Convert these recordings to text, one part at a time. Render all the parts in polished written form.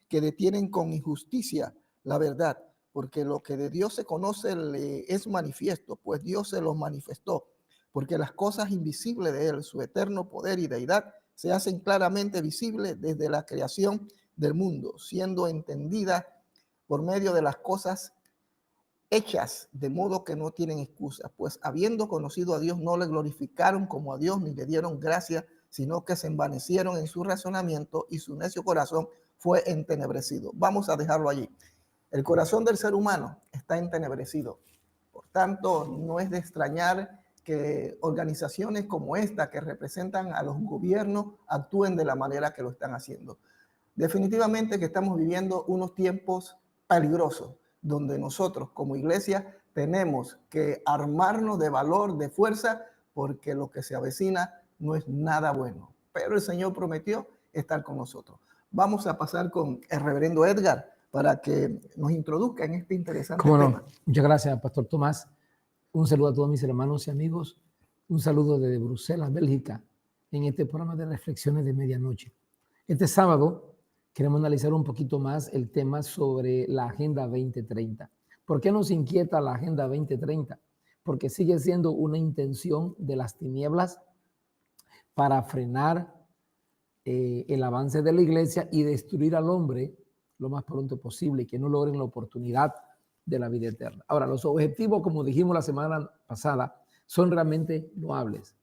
que detienen con injusticia la verdad, porque lo que de Dios se conoce es manifiesto, pues Dios se los manifestó, porque las cosas invisibles de Él, su eterno poder y deidad, se hacen claramente visibles desde la creación del mundo, siendo entendidas por medio de las cosas hechas, de modo que no tienen excusa, pues habiendo conocido a Dios no le glorificaron como a Dios ni le dieron gracia, sino que se envanecieron en su razonamiento y su necio corazón fue entenebrecido. Vamos a dejarlo allí. El corazón del ser humano está entenebrecido. Por tanto, no es de extrañar que organizaciones como esta, que representan a los gobiernos, actúen de la manera que lo están haciendo. Definitivamente que estamos viviendo unos tiempos peligrosos, donde nosotros como iglesia tenemos que armarnos de valor, de fuerza, porque lo que se avecina no es nada bueno. Pero el Señor prometió estar con nosotros. Vamos a pasar con el reverendo Edgar para que nos introduzca en este interesante tema. Muchas gracias, Pastor Tomás. Un saludo a todos mis hermanos y amigos. Un saludo desde Bruselas, Bélgica, en este programa de reflexiones de medianoche. Este sábado queremos analizar un poquito más el tema sobre la Agenda 2030. ¿Por qué nos inquieta la Agenda 2030? Porque sigue siendo una intención de las tinieblas para frenar el avance de la iglesia y destruir al hombre lo más pronto posible y que no logren la oportunidad de la vida eterna. Ahora, los objetivos, como dijimos la semana pasada, son realmente loables.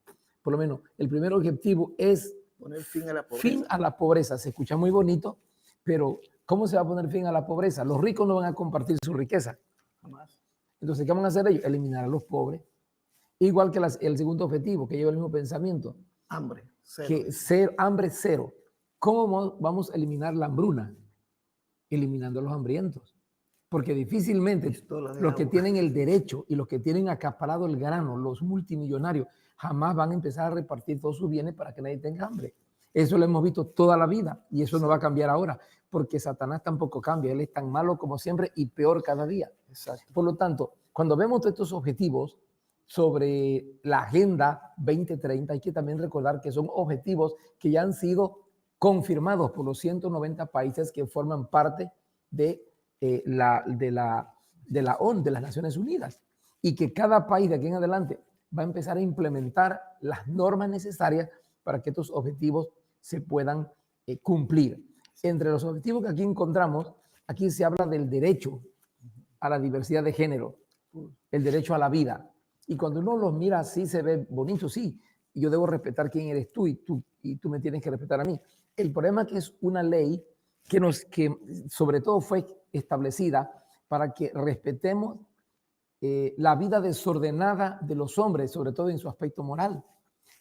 Por lo menos, el primer objetivo es poner fin a la pobreza. Fin a la pobreza. Se escucha muy bonito, pero ¿cómo se va a poner fin a la pobreza? Los ricos no van a compartir su riqueza. Jamás. Entonces, ¿qué van a hacer ellos? Eliminar a los pobres. Igual que el segundo objetivo, que lleva el mismo pensamiento. Hambre cero. Hambre cero. ¿Cómo vamos a eliminar la hambruna? Eliminando a los hambrientos. Porque difícilmente los que tienen el derecho y los que tienen acaparado el grano, los multimillonarios, jamás van a empezar a repartir todos sus bienes para que nadie tenga hambre. Eso lo hemos visto toda la vida y eso no va a cambiar ahora, porque Satanás tampoco cambia. Él es tan malo como siempre y peor cada día. Exacto. Por lo tanto, cuando vemos estos objetivos sobre la Agenda 2030, hay que también recordar que son objetivos que ya han sido confirmados por los 190 países que forman parte de la ONU, de las Naciones Unidas, y que cada país de aquí en adelante va a empezar a implementar las normas necesarias para que estos objetivos se puedan cumplir. Entre los objetivos que aquí encontramos, aquí se habla del derecho a la diversidad de género, el derecho a la vida. Y cuando uno los mira así se ve bonito, sí, y yo debo respetar quién eres tú y tú me tienes que respetar a mí. El problema es que es una ley que sobre todo fue establecida para que respetemos la vida desordenada de los hombres, sobre todo en su aspecto moral.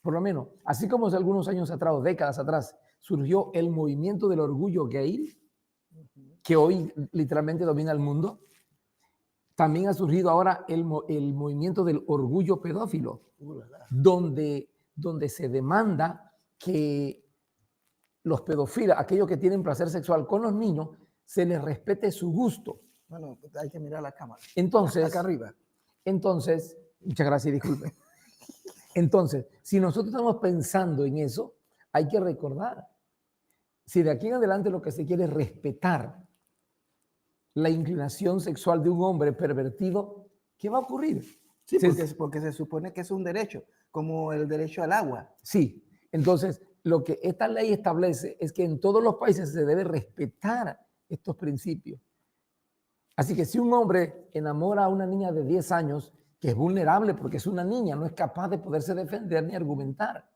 Por lo menos, así como hace algunos años atrás, o décadas atrás, surgió el movimiento del orgullo gay, que hoy literalmente domina el mundo, también ha surgido ahora el movimiento del orgullo pedófilo, donde se demanda que los pedófilos, aquellos que tienen placer sexual con los niños, se les respete su gusto. Bueno, hay que mirar la cámara. Entonces, acá arriba. Entonces, muchas gracias, disculpe. Entonces, si nosotros estamos pensando en eso, hay que recordar, si de aquí en adelante lo que se quiere es respetar la inclinación sexual de un hombre pervertido, ¿qué va a ocurrir? Sí, porque se supone que es un derecho, como el derecho al agua. Sí, entonces lo que esta ley establece es que en todos los países se debe respetar estos principios. Así que si un hombre enamora a una niña de 10 años, que es vulnerable porque es una niña, no es capaz de poderse defender ni argumentar,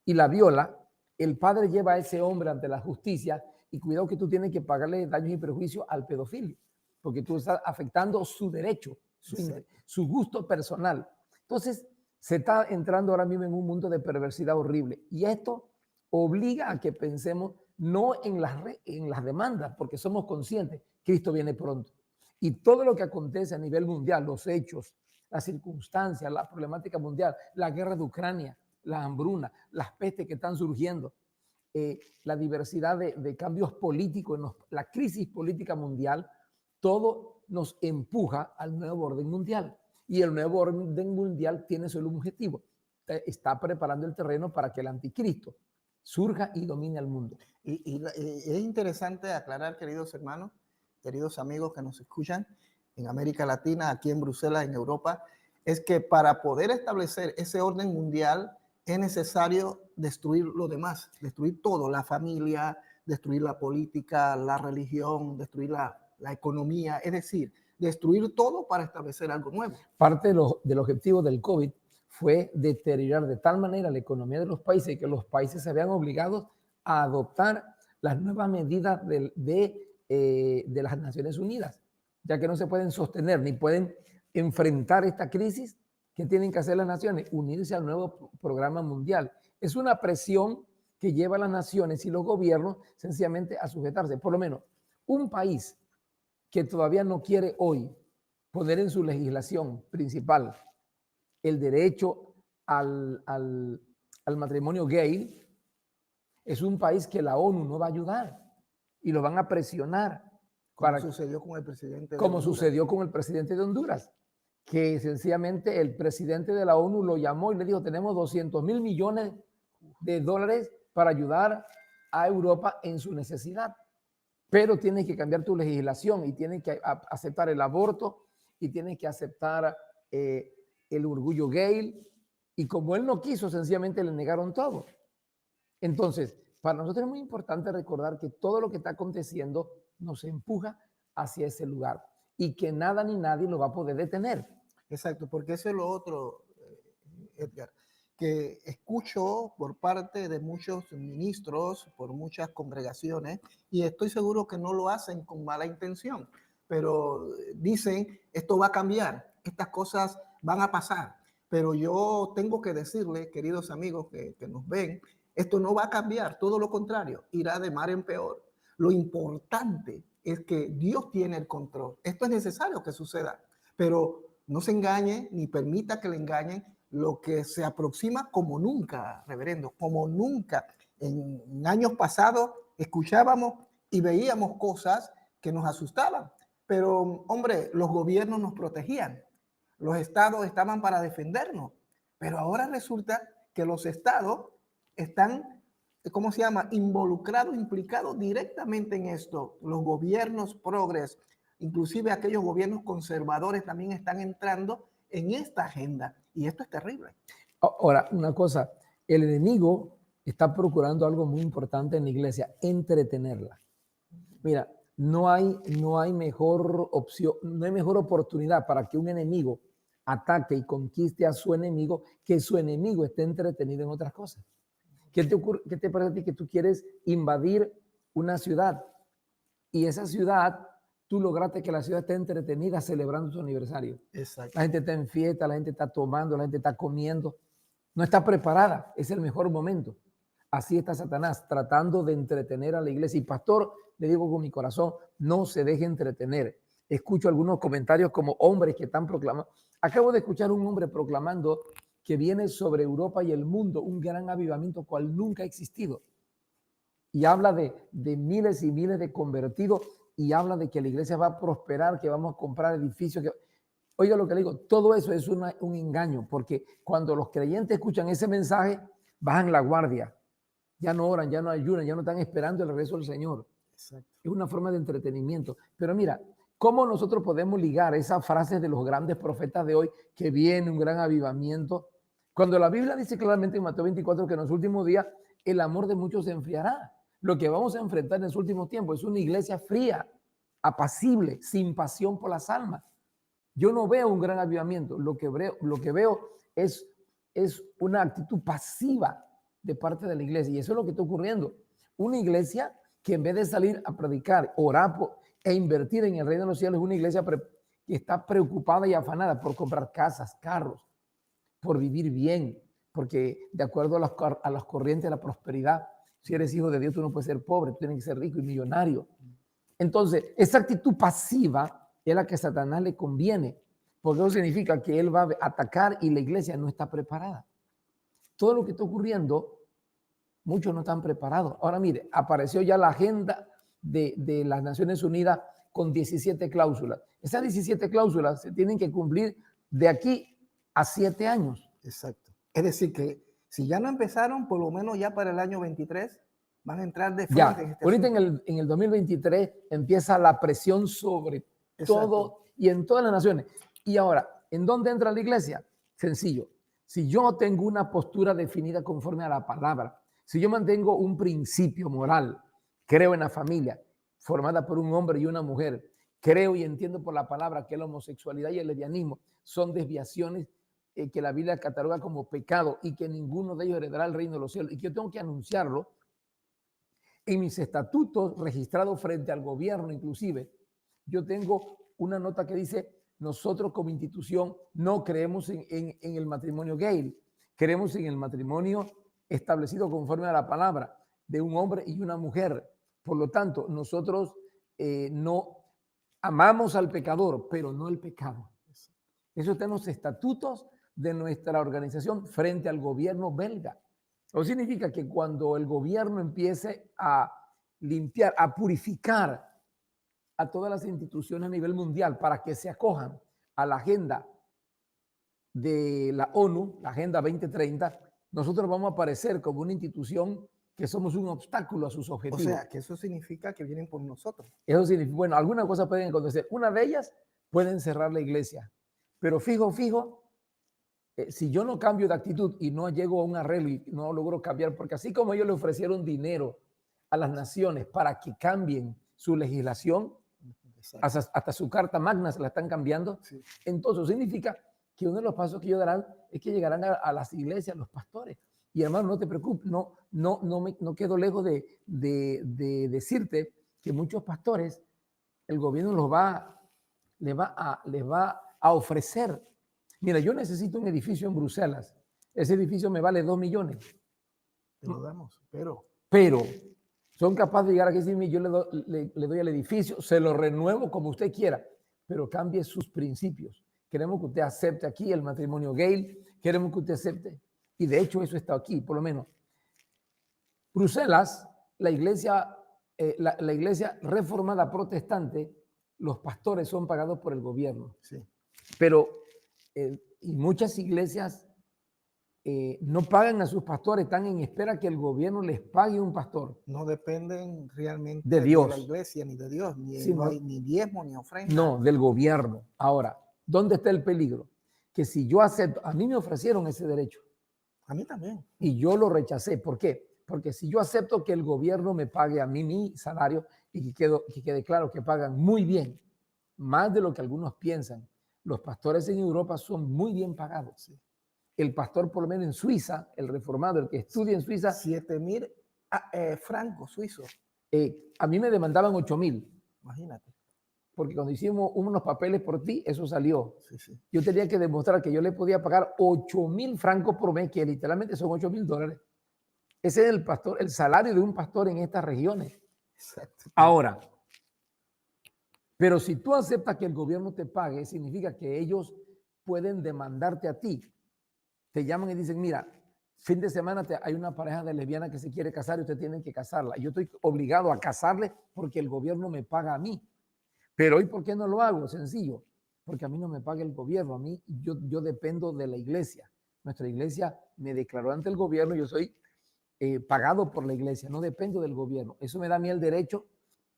y la viola, el padre lleva a ese hombre ante la justicia y cuidado que tú tienes que pagarle daños y perjuicios al pedófilo, porque tú estás afectando su derecho, su gusto personal. Entonces, se está entrando ahora mismo en un mundo de perversidad horrible y esto obliga a que pensemos no en las demandas, porque somos conscientes, Cristo viene pronto. Y todo lo que acontece a nivel mundial, los hechos, las circunstancias, la problemática mundial, la guerra de Ucrania, la hambruna, las pestes que están surgiendo, la diversidad de cambios políticos, la crisis política mundial, todo nos empuja al nuevo orden mundial. Y el nuevo orden mundial tiene solo un objetivo. Está preparando el terreno para que el anticristo surja y domine al mundo. Es interesante aclarar, queridos hermanos, queridos amigos que nos escuchan en América Latina, aquí en Bruselas, en Europa, es que para poder establecer ese orden mundial es necesario destruir lo demás, destruir todo, la familia, destruir la política, la religión, destruir la economía, es decir, destruir todo para establecer algo nuevo. Parte del objetivo del COVID fue deteriorar de tal manera la economía de los países que los países se vean obligados a adoptar las nuevas medidas de las Naciones Unidas, ya que no se pueden sostener ni pueden enfrentar esta crisis. ¿Qué tienen que hacer las naciones? Unirse al nuevo programa mundial. Es una presión que lleva a las naciones y los gobiernos sencillamente a sujetarse. Por lo menos, un país que todavía no quiere hoy poner en su legislación principal el derecho al matrimonio gay, es un país que la ONU no va a ayudar y lo van a presionar. Como sucedió con el presidente de como Honduras. Sucedió con el presidente de Honduras, que sencillamente el presidente de la ONU lo llamó y le dijo, tenemos 200.000 millones de dólares para ayudar a Europa en su necesidad, pero tienes que cambiar tu legislación y tienes que aceptar el aborto y tienes que aceptar el orgullo gay, y como él no quiso, sencillamente le negaron todo. Entonces, para nosotros es muy importante recordar que todo lo que está aconteciendo nos empuja hacia ese lugar y que nada ni nadie lo va a poder detener. Exacto, porque eso es lo otro, Edgar, que escucho por parte de muchos ministros, por muchas congregaciones, y estoy seguro que no lo hacen con mala intención, pero dicen, esto va a cambiar, estas cosas van a pasar. Pero yo tengo que decirle, queridos amigos que nos ven, esto no va a cambiar, todo lo contrario, irá de mal en peor. Lo importante es que Dios tiene el control. Esto es necesario que suceda, pero no se engañe ni permita que le engañen. Lo que se aproxima como nunca, reverendo, como nunca. En años pasados escuchábamos y veíamos cosas que nos asustaban, pero hombre, los gobiernos nos protegían, los estados estaban para defendernos, pero ahora resulta que los estados están, ¿cómo se llama?, involucrados, implicados directamente en esto. Los gobiernos progres, inclusive aquellos gobiernos conservadores también están entrando en esta agenda, y esto es terrible. Ahora, una cosa, el enemigo está procurando algo muy importante en la iglesia, entretenerla. Mira, no hay mejor opción, no hay mejor oportunidad para que un enemigo ataque y conquiste a su enemigo que su enemigo esté entretenido en otras cosas. ¿Qué te parece a ti que tú quieres invadir una ciudad y esa ciudad, tú lograste que la ciudad esté entretenida celebrando su aniversario? Exacto. La gente está en fiesta, la gente está tomando, la gente está comiendo. No está preparada, es el mejor momento. Así está Satanás, tratando de entretener a la iglesia. Y pastor, le digo con mi corazón, no se deje entretener. Escucho algunos comentarios como hombres que están proclamando. Acabo de escuchar un hombre proclamando que viene sobre Europa y el mundo un gran avivamiento cual nunca ha existido. Y habla de miles y miles de convertidos y habla de que la iglesia va a prosperar, que vamos a comprar edificios. Oiga lo que le digo, todo eso es un engaño, porque cuando los creyentes escuchan ese mensaje, bajan la guardia. Ya no oran, ya no ayunan, ya no están esperando el regreso del Señor. Exacto. Es una forma de entretenimiento. Pero mira, ¿cómo nosotros podemos ligar esas frases de los grandes profetas de hoy, que viene un gran avivamiento? Cuando la Biblia dice claramente en Mateo 24 que en los últimos días el amor de muchos se enfriará. Lo que vamos a enfrentar en los últimos tiempos es una iglesia fría, apacible, sin pasión por las almas. Yo no veo un gran avivamiento. Lo que veo es una actitud pasiva de parte de la iglesia. Y eso es lo que está ocurriendo. Una iglesia que en vez de salir a predicar, orar e invertir en el reino de los cielos, es una iglesia que está preocupada y afanada por comprar casas, carros, por vivir bien, porque de acuerdo a las corrientes de la prosperidad, si eres hijo de Dios, tú no puedes ser pobre, tú tienes que ser rico y millonario. Entonces, esa actitud pasiva es la que a Satanás le conviene, porque eso significa que él va a atacar y la iglesia no está preparada. Todo lo que está ocurriendo, muchos no están preparados. Ahora mire, apareció ya la agenda de las Naciones Unidas con 17 cláusulas. Esas 17 cláusulas se tienen que cumplir de aquí a 7 años. Exacto. Es decir, que Si ya no empezaron, por lo menos ya para el año 23 van a entrar de Ya, frente en este ahorita asunto. en el 2023 empieza la presión sobre Exacto. todo y en todas las naciones. Y ahora, ¿en dónde entra la iglesia? Sencillo. Si yo tengo una postura definida conforme a la palabra, si yo mantengo un principio moral, creo en la familia formada por un hombre y una mujer, creo y entiendo por la palabra que la homosexualidad y el lesbianismo son desviaciones que la Biblia cataloga como pecado y que ninguno de ellos heredará el reino de los cielos y que yo tengo que anunciarlo en mis estatutos registrados frente al gobierno, inclusive, yo tengo una nota que dice, nosotros como institución no creemos en el matrimonio gay, creemos en el matrimonio establecido conforme a la palabra de un hombre y una mujer. Por lo tanto, nosotros no amamos al pecador, pero no el pecado. Eso está en los estatutos de nuestra organización frente al gobierno belga. Eso significa que cuando el gobierno empiece a limpiar, a purificar a todas las instituciones a nivel mundial para que se acojan a la agenda de la ONU, la Agenda 2030, nosotros vamos a aparecer como una institución que somos un obstáculo a sus O objetivos. sea, que eso significa que vienen por nosotros. Eso significa, bueno, algunas cosas pueden acontecer. Una de ellas, pueden cerrar la iglesia. Pero fijo, si yo no cambio de actitud y no llego a un arreglo y no logro cambiar, porque así como ellos le ofrecieron dinero a las naciones para que cambien su legislación, hasta su carta magna se la están cambiando, Sí. entonces significa que uno de los pasos que ellos darán es que llegarán a las iglesias, los pastores. Y hermano, no te preocupes, no quedo lejos de decirte que muchos pastores, el gobierno les va a ofrecer. Mira, yo necesito un edificio en Bruselas. Ese edificio me vale 2 millones. Te lo damos, Pero son capaces de llegar aquí y decirme, yo le doy el edificio, se lo renuevo como usted quiera, pero cambie sus principios. Queremos que usted acepte aquí el matrimonio gay, queremos que usted acepte, y de hecho eso está aquí, por lo menos. Bruselas, la iglesia reformada protestante, los pastores son pagados por el gobierno. Sí. Pero y muchas iglesias no pagan a sus pastores, están en espera que el gobierno les pague un pastor. No dependen realmente de Dios, la iglesia ni de Dios, sí, no hay ni diezmo ni ofrenda. No, del gobierno. Ahora, ¿dónde está el peligro? Que si yo acepto, a mí me ofrecieron ese derecho. A mí también. Y yo lo rechacé. ¿Por qué? Porque si yo acepto que el gobierno me pague a mí mi salario y que quede claro que pagan muy bien, más de lo que algunos piensan, los pastores en Europa son muy bien pagados. Sí. El pastor, por lo menos en Suiza, el reformado, el que estudia en Suiza, 7.000 francos suizos. A mí me demandaban 8.000. Imagínate. Porque cuando hicimos unos papeles por ti, eso salió. Sí, sí. Yo tenía que demostrar que yo le podía pagar 8.000 francos por mes, que literalmente son 8.000 dólares. Ese es el salario de un pastor en estas regiones. Exacto. Ahora, pero si tú aceptas que el gobierno te pague, significa que ellos pueden demandarte a ti. Te llaman y dicen, mira, fin de semana hay una pareja de lesbianas que se quiere casar y usted tiene que casarla. Yo estoy obligado a casarle porque el gobierno me paga a mí. Pero hoy, ¿por qué no lo hago? Sencillo, porque a mí no me paga el gobierno, a mí yo dependo de la iglesia. Nuestra iglesia me declaró ante el gobierno, yo soy pagado por la iglesia, no dependo del gobierno. Eso me da a mí el derecho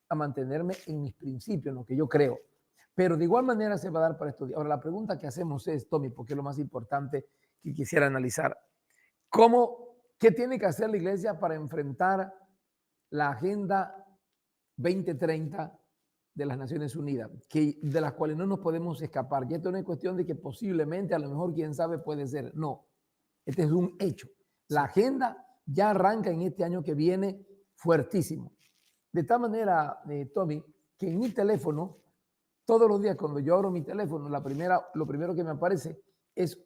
a mantenerme en mis principios, en lo que yo creo. Pero de igual manera se va a dar para estudiar. Ahora, la pregunta que hacemos es, Tommy, porque es lo más importante que quisiera analizar, ¿qué tiene que hacer la iglesia para enfrentar la Agenda 2030 de las Naciones Unidas, de las cuales no nos podemos escapar? Y esto no es cuestión de que posiblemente, a lo mejor, quién sabe, puede ser. No, este es un hecho. La agenda ya arranca en este año que viene fuertísimo. De tal manera, Tommy, que en mi teléfono, todos los días cuando yo abro mi teléfono, lo primero que me aparece es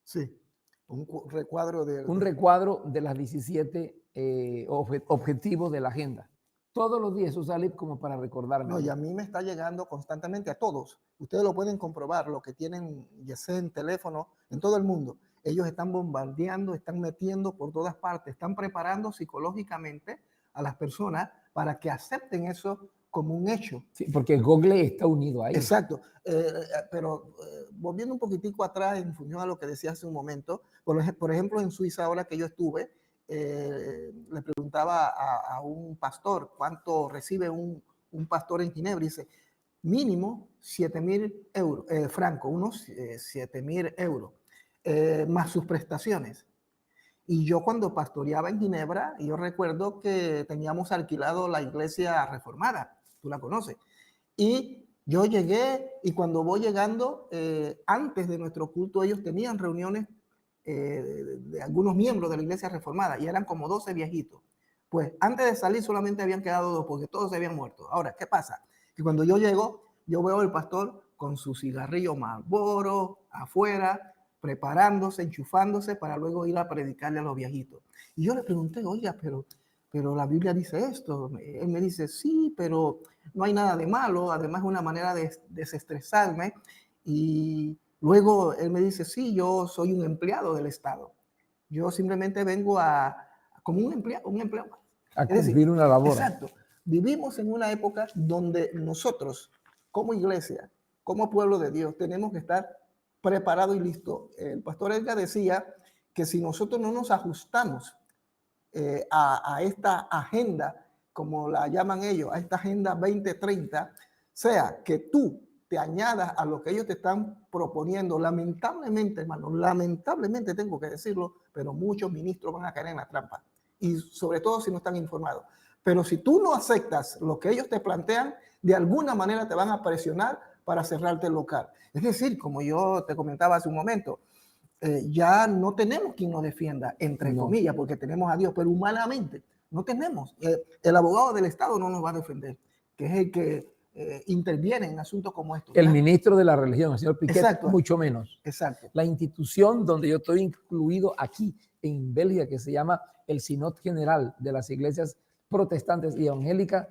sí, un recuadro de las 17 objetivos de la agenda. Todos los días eso sale como para recordarme. No, y a mí me está llegando constantemente, a todos. Ustedes lo pueden comprobar, lo que tienen ya sea en teléfono, en todo el mundo. Ellos están bombardeando, están metiendo por todas partes, están preparando psicológicamente a las personas para que acepten eso como un hecho. Sí, porque Google está unido ahí. Exacto. Pero volviendo un poquitico atrás en función a lo que decía hace un momento, por ejemplo, en Suiza, ahora que yo estuve, le preguntaba a un pastor cuánto recibe un pastor en Ginebra, y dice, mínimo 7.000 euros, francos, unos 7.000 euros, más sus prestaciones. Y yo cuando pastoreaba en Ginebra, yo recuerdo que teníamos alquilado la iglesia reformada, tú la conoces. Y yo llegué y cuando voy llegando, antes de nuestro culto, ellos tenían reuniones de algunos miembros de la iglesia reformada y eran como 12 viejitos. Pues antes de salir solamente habían quedado 2 porque todos se habían muerto. Ahora, ¿qué pasa? Que cuando yo llego, yo veo al pastor con su cigarrillo Marlboro afuera, preparándose, enchufándose para luego ir a predicarle a los viejitos. Y yo le pregunté, oiga, pero la Biblia dice esto. Él me dice, sí, pero no hay nada de malo, además es una manera de desestresarme. Y luego él me dice, sí, yo soy un empleado del Estado. Yo simplemente vengo como un empleado más. A Es decir, cumplir una labor. exacto, vivimos en una época donde nosotros, como iglesia, como pueblo de Dios, tenemos que estar preparados y listos. El pastor Edgar decía que si nosotros no nos ajustamos a esta agenda, como la llaman ellos, a esta agenda 2030, sea que tú te añadas a lo que ellos te están proponiendo. Lamentablemente, hermano, lamentablemente tengo que decirlo, pero muchos ministros van a caer en la trampa. Y sobre todo si no están informados. Pero si tú no aceptas lo que ellos te plantean, de alguna manera te van a presionar para cerrarte el local. Es decir, como yo te comentaba hace un momento, ya no tenemos quien nos defienda, entre comillas, porque tenemos a Dios, pero humanamente no tenemos. El abogado del Estado no nos va a defender, que es el que interviene en asuntos como estos. El ministro de la religión, el señor Piquet, exacto, mucho menos. Exacto. La institución donde yo estoy incluido aquí en Bélgica, que se llama el Sinod General de las Iglesias Protestantes y Evangélicas,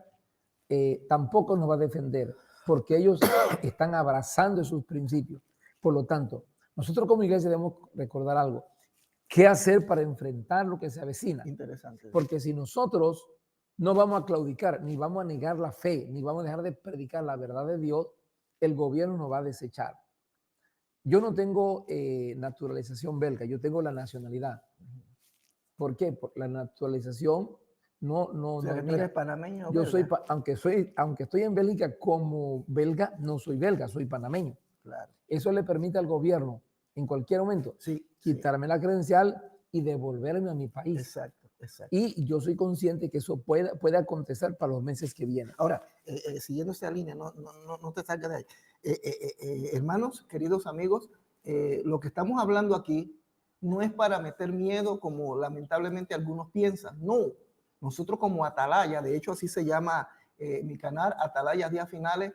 tampoco nos va a defender, porque ellos están abrazando sus principios. Por lo tanto, nosotros como iglesia debemos recordar algo. ¿Qué hacer para enfrentar lo que se avecina? Interesante. Porque si nosotros no vamos a claudicar, ni vamos a negar la fe, ni vamos a dejar de predicar la verdad de Dios, el gobierno nos va a desechar. Yo no tengo naturalización belga, yo tengo la nacionalidad. ¿Por qué? Por la naturalización o sea, que tú eres panameño. Yo soy, aunque estoy en Bélgica como belga, no soy belga, soy panameño. Claro. Eso le permite al gobierno en cualquier momento quitarme la credencial y devolverme a mi país. Exacto, exacto. Y yo soy consciente que eso puede acontecer para los meses que vienen. Ahora, siguiendo esta línea, no te salgas de ahí. Hermanos, queridos amigos, lo que estamos hablando aquí no es para meter miedo como lamentablemente algunos piensan. No, nosotros como Atalaya, de hecho así se llama mi canal, Atalaya Días Finales,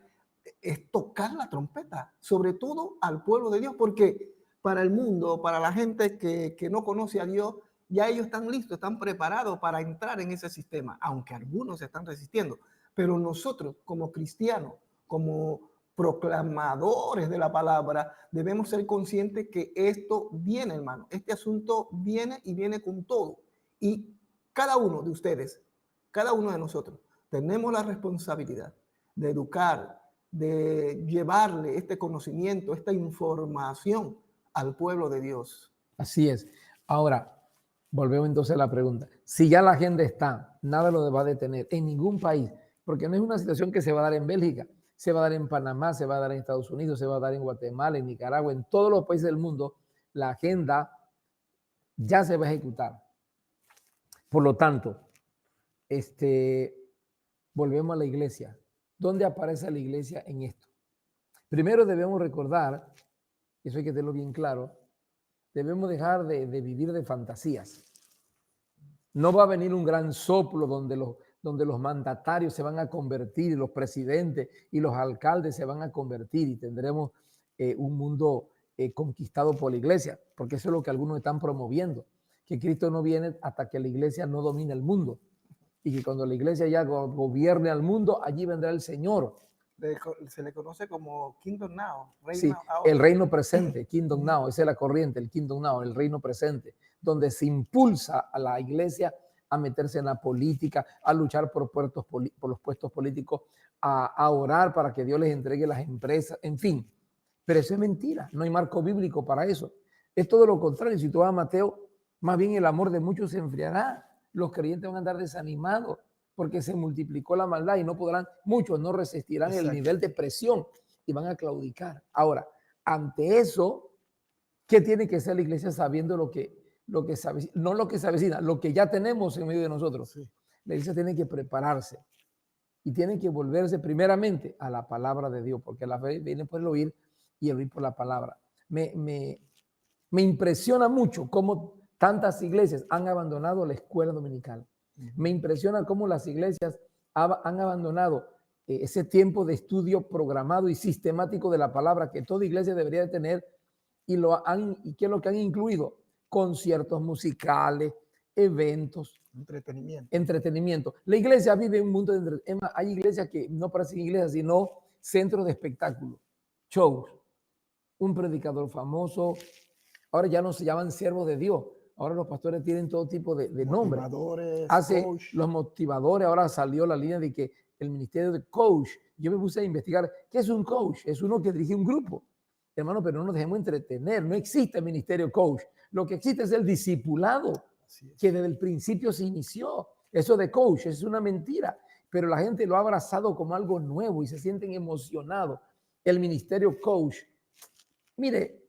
es tocar la trompeta, sobre todo al pueblo de Dios, porque para el mundo, para la gente que no conoce a Dios, ya ellos están listos, están preparados para entrar en ese sistema, aunque algunos se están resistiendo. Pero nosotros como cristianos, como proclamadores de la palabra, debemos ser conscientes que esto viene, hermano. Este asunto viene y viene con todo. Y cada uno de ustedes, cada uno de nosotros, tenemos la responsabilidad de educar, de llevarle este conocimiento, esta información al pueblo de Dios. Así es. Ahora, volvemos entonces a la pregunta. Si ya la agenda está, nada lo va a detener en ningún país, porque no es una situación que se va a dar en Bélgica, se va a dar en Panamá, se va a dar en Estados Unidos, se va a dar en Guatemala, en Nicaragua, en todos los países del mundo, la agenda ya se va a ejecutar. Por lo tanto, volvemos a la iglesia. ¿Dónde aparece la iglesia en esto? Primero debemos recordar, eso hay que tenerlo bien claro, debemos dejar de vivir de fantasías. No va a venir un gran soplo donde los mandatarios se van a convertir, los presidentes y los alcaldes se van a convertir y tendremos un mundo conquistado por la iglesia, porque eso es lo que algunos están promoviendo, que Cristo no viene hasta que la iglesia no domine el mundo y que cuando la iglesia ya gobierne al mundo, allí vendrá el Señor. Se le conoce como Kingdom Now. Sí, el reino presente, Kingdom Now, esa es la corriente, el Kingdom Now, el reino presente, donde se impulsa a la iglesia a meterse en la política, a luchar por los puestos políticos, a orar para que Dios les entregue las empresas, en fin. Pero eso es mentira, no hay marco bíblico para eso. Es todo lo contrario. Si tú vas a Mateo, más bien el amor de muchos se enfriará. Los creyentes van a andar desanimados porque se multiplicó la maldad y no podrán, muchos no resistirán el nivel de presión y van a claudicar. Ahora, ante eso, ¿qué tiene que hacer la iglesia sabiendo lo que se avecina? No lo que se avecina, lo que ya tenemos en medio de nosotros. Sí. La iglesia tiene que prepararse y tiene que volverse primeramente a la palabra de Dios, porque la fe viene por el oír y el oír por la palabra. Me impresiona mucho cómo tantas iglesias han abandonado la escuela dominical. Me impresiona cómo las iglesias han abandonado ese tiempo de estudio programado y sistemático de la palabra que toda iglesia debería de tener, y ¿qué es lo que han incluido? Conciertos musicales, eventos, entretenimiento. La iglesia vive un mundo de entretenimiento. Hay iglesias que no parecen iglesias, sino centros de espectáculo, shows, un predicador famoso. Ahora ya no se llaman siervos de Dios. Ahora los pastores tienen todo tipo de nombres. Los motivadores, ahora salió la línea de que el ministerio de coach. Yo me puse a investigar, ¿qué es un coach? Es uno que dirige un grupo. Hermano, pero no nos dejemos entretener. No existe el ministerio coach. Lo que existe es el discipulado, que desde el principio se inició. Eso de coach es una mentira, pero la gente lo ha abrazado como algo nuevo y se sienten emocionados. El ministerio coach, mire,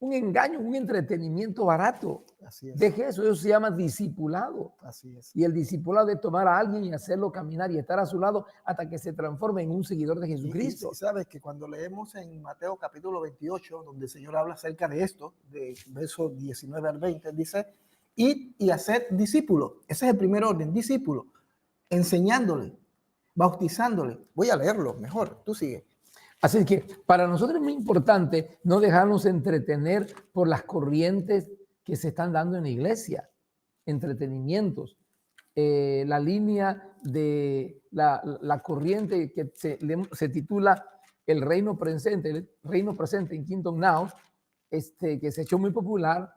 un engaño, un entretenimiento barato. Así es. Deje eso se llama discipulado. Así es. Y el discipulado es tomar a alguien y hacerlo caminar y estar a su lado hasta que se transforme en un seguidor de Jesucristo. Y sabes que cuando leemos en Mateo capítulo 28, donde el Señor habla acerca de esto, de versos 19 al 20, dice, id y hacer discípulos. Ese es el primer orden, discípulos, enseñándole, bautizándole. Voy a leerlo mejor, tú sigue. Así que para nosotros es muy importante no dejarnos entretener por las corrientes que se están dando en la iglesia, entretenimientos. La línea de la corriente que se titula el reino presente en Kingdom Now, que se ha hecho muy popular,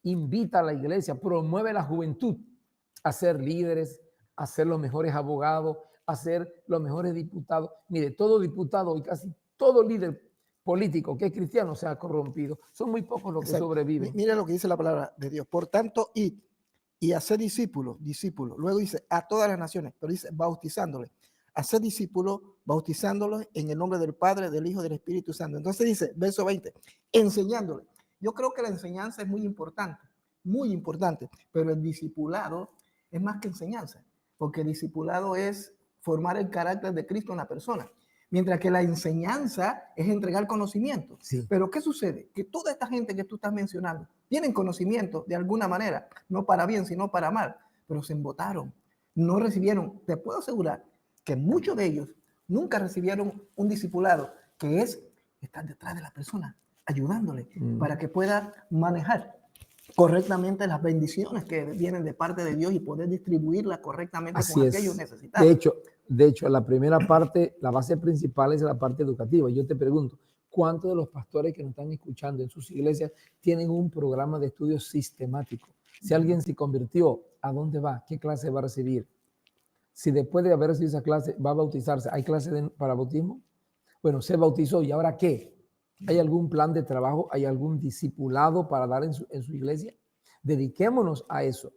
invita a la iglesia, promueve la juventud a ser líderes, a ser los mejores abogados, a ser los mejores diputados. Mire, todo diputado y casi todo líder político que es cristiano se ha corrompido. Son muy pocos los que sobreviven. Mira lo que dice la palabra de Dios. Por tanto, id y hacer discípulos. Luego dice a todas las naciones, pero dice bautizándoles. Hacer discípulos, bautizándolos en el nombre del Padre, del Hijo y del Espíritu Santo. Entonces dice, verso 20, enseñándoles. Yo creo que la enseñanza es muy importante, pero el discipulado es más que enseñanza, porque el discipulado es formar el carácter de Cristo en la persona. Mientras que la enseñanza es entregar conocimiento. Sí. Pero ¿qué sucede? Que toda esta gente que tú estás mencionando tienen conocimiento de alguna manera, no para bien, sino para mal, pero se embotaron, no recibieron. Te puedo asegurar que muchos de ellos nunca recibieron un discipulado, que es estar detrás de la persona, ayudándole para que pueda manejar correctamente las bendiciones que vienen de parte de Dios y poder distribuirlas correctamente con aquellos necesitados. De hecho, la primera parte, la base principal es la parte educativa. Yo te pregunto, ¿cuántos de los pastores que nos están escuchando en sus iglesias tienen un programa de estudio sistemático? Si alguien se convirtió, ¿a dónde va? ¿Qué clase va a recibir? Si después de haber recibido esa clase va a bautizarse, ¿hay clase para bautismo? Bueno, se bautizó, ¿y ahora qué? ¿Hay algún plan de trabajo? ¿Hay algún discipulado para dar en su iglesia? Dediquémonos a eso.